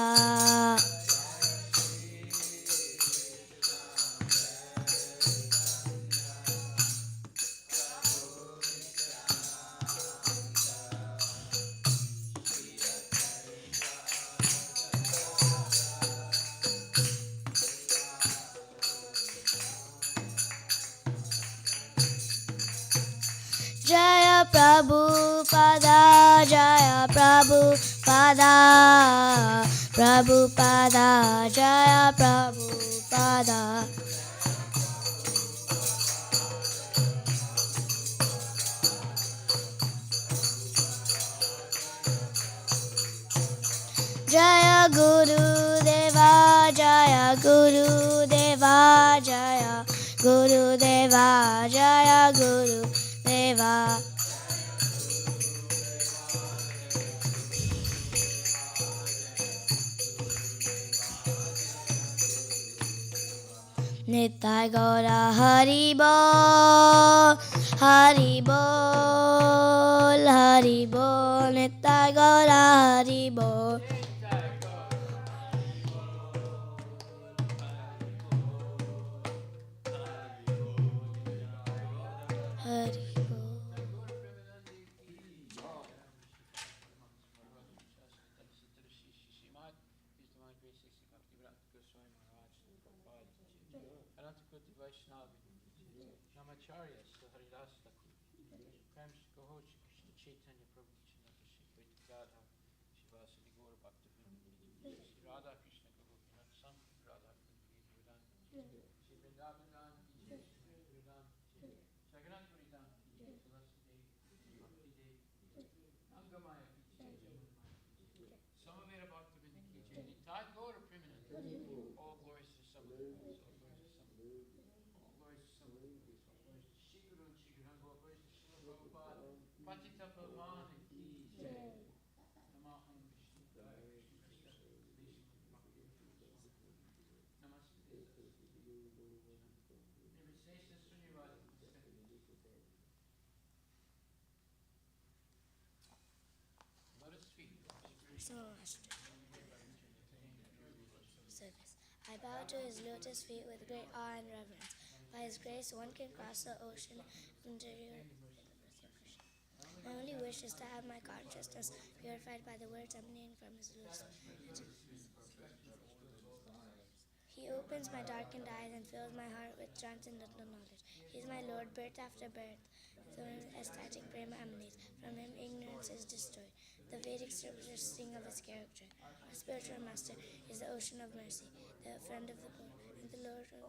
जय प्रभुपादा जय प्रभुपादा प्रभुपादा जय प्रभुपादा जय गुरुदेवा जय गुरुदेवा जय गुरुदेवा जय गुरुदेवा नित्य गौरा हरि बोल हरि बोल हरि बोल नित्य गौरा हरि बोल Anantakoti Vaishnavi ki jai. Namacharya Haridas Taki ki jai. Prem Kaho Krishna Chaitanya Prabhu Nityananda Shri Advaita Gadha Shivasadi Gaura Bhaktivinoda ki jai. Shri Radha Krishna Kaho Vinod Sam Radha Kundi Vedanta ki jai. Shri Vrindavan ki jai. Shri Vrindavan ki jai. Shagaran Puridan ki jai. Tulasi Devi ki jai. Bhakti Devi ki jai. Angamaya ki jai. Jamunmaya ki jai. Samaveta Bhaktivinoda ki jai. Nitai Gaura Premananda. All glories to Samaveta. All glories to Samaveta. All glories to Samaveta. All glories to Shigurun Shiguran. All glories to Srila Prabhupada. Patita Pavana ki jai. Namaham Vishnu Daya Krishna Krishna. Vishnu Bhakti Namaste. Nirvisesa Srinivasa. Lotus feet. Service. I bow to his lotus feet with great awe and reverence. By his grace, one can cross the ocean interior. My only wish is to have my consciousness purified by the words emanating from his lotus feet. He opens my darkened eyes and fills my heart with transcendental knowledge. He is my Lord, birth after birth. From him ecstatic prema emanates. From him ignorance is destroyed. The Vedic scriptures sing of his character. My spiritual master is the ocean of mercy, the friend of the poor, and the Lord of the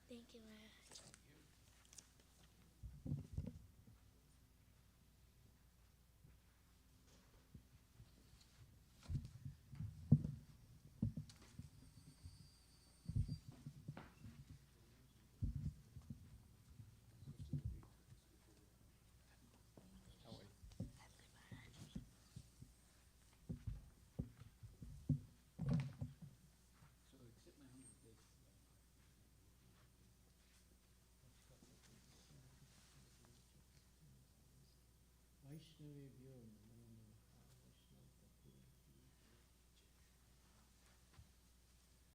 Thank you, Maharaj. Vaishnavebhyo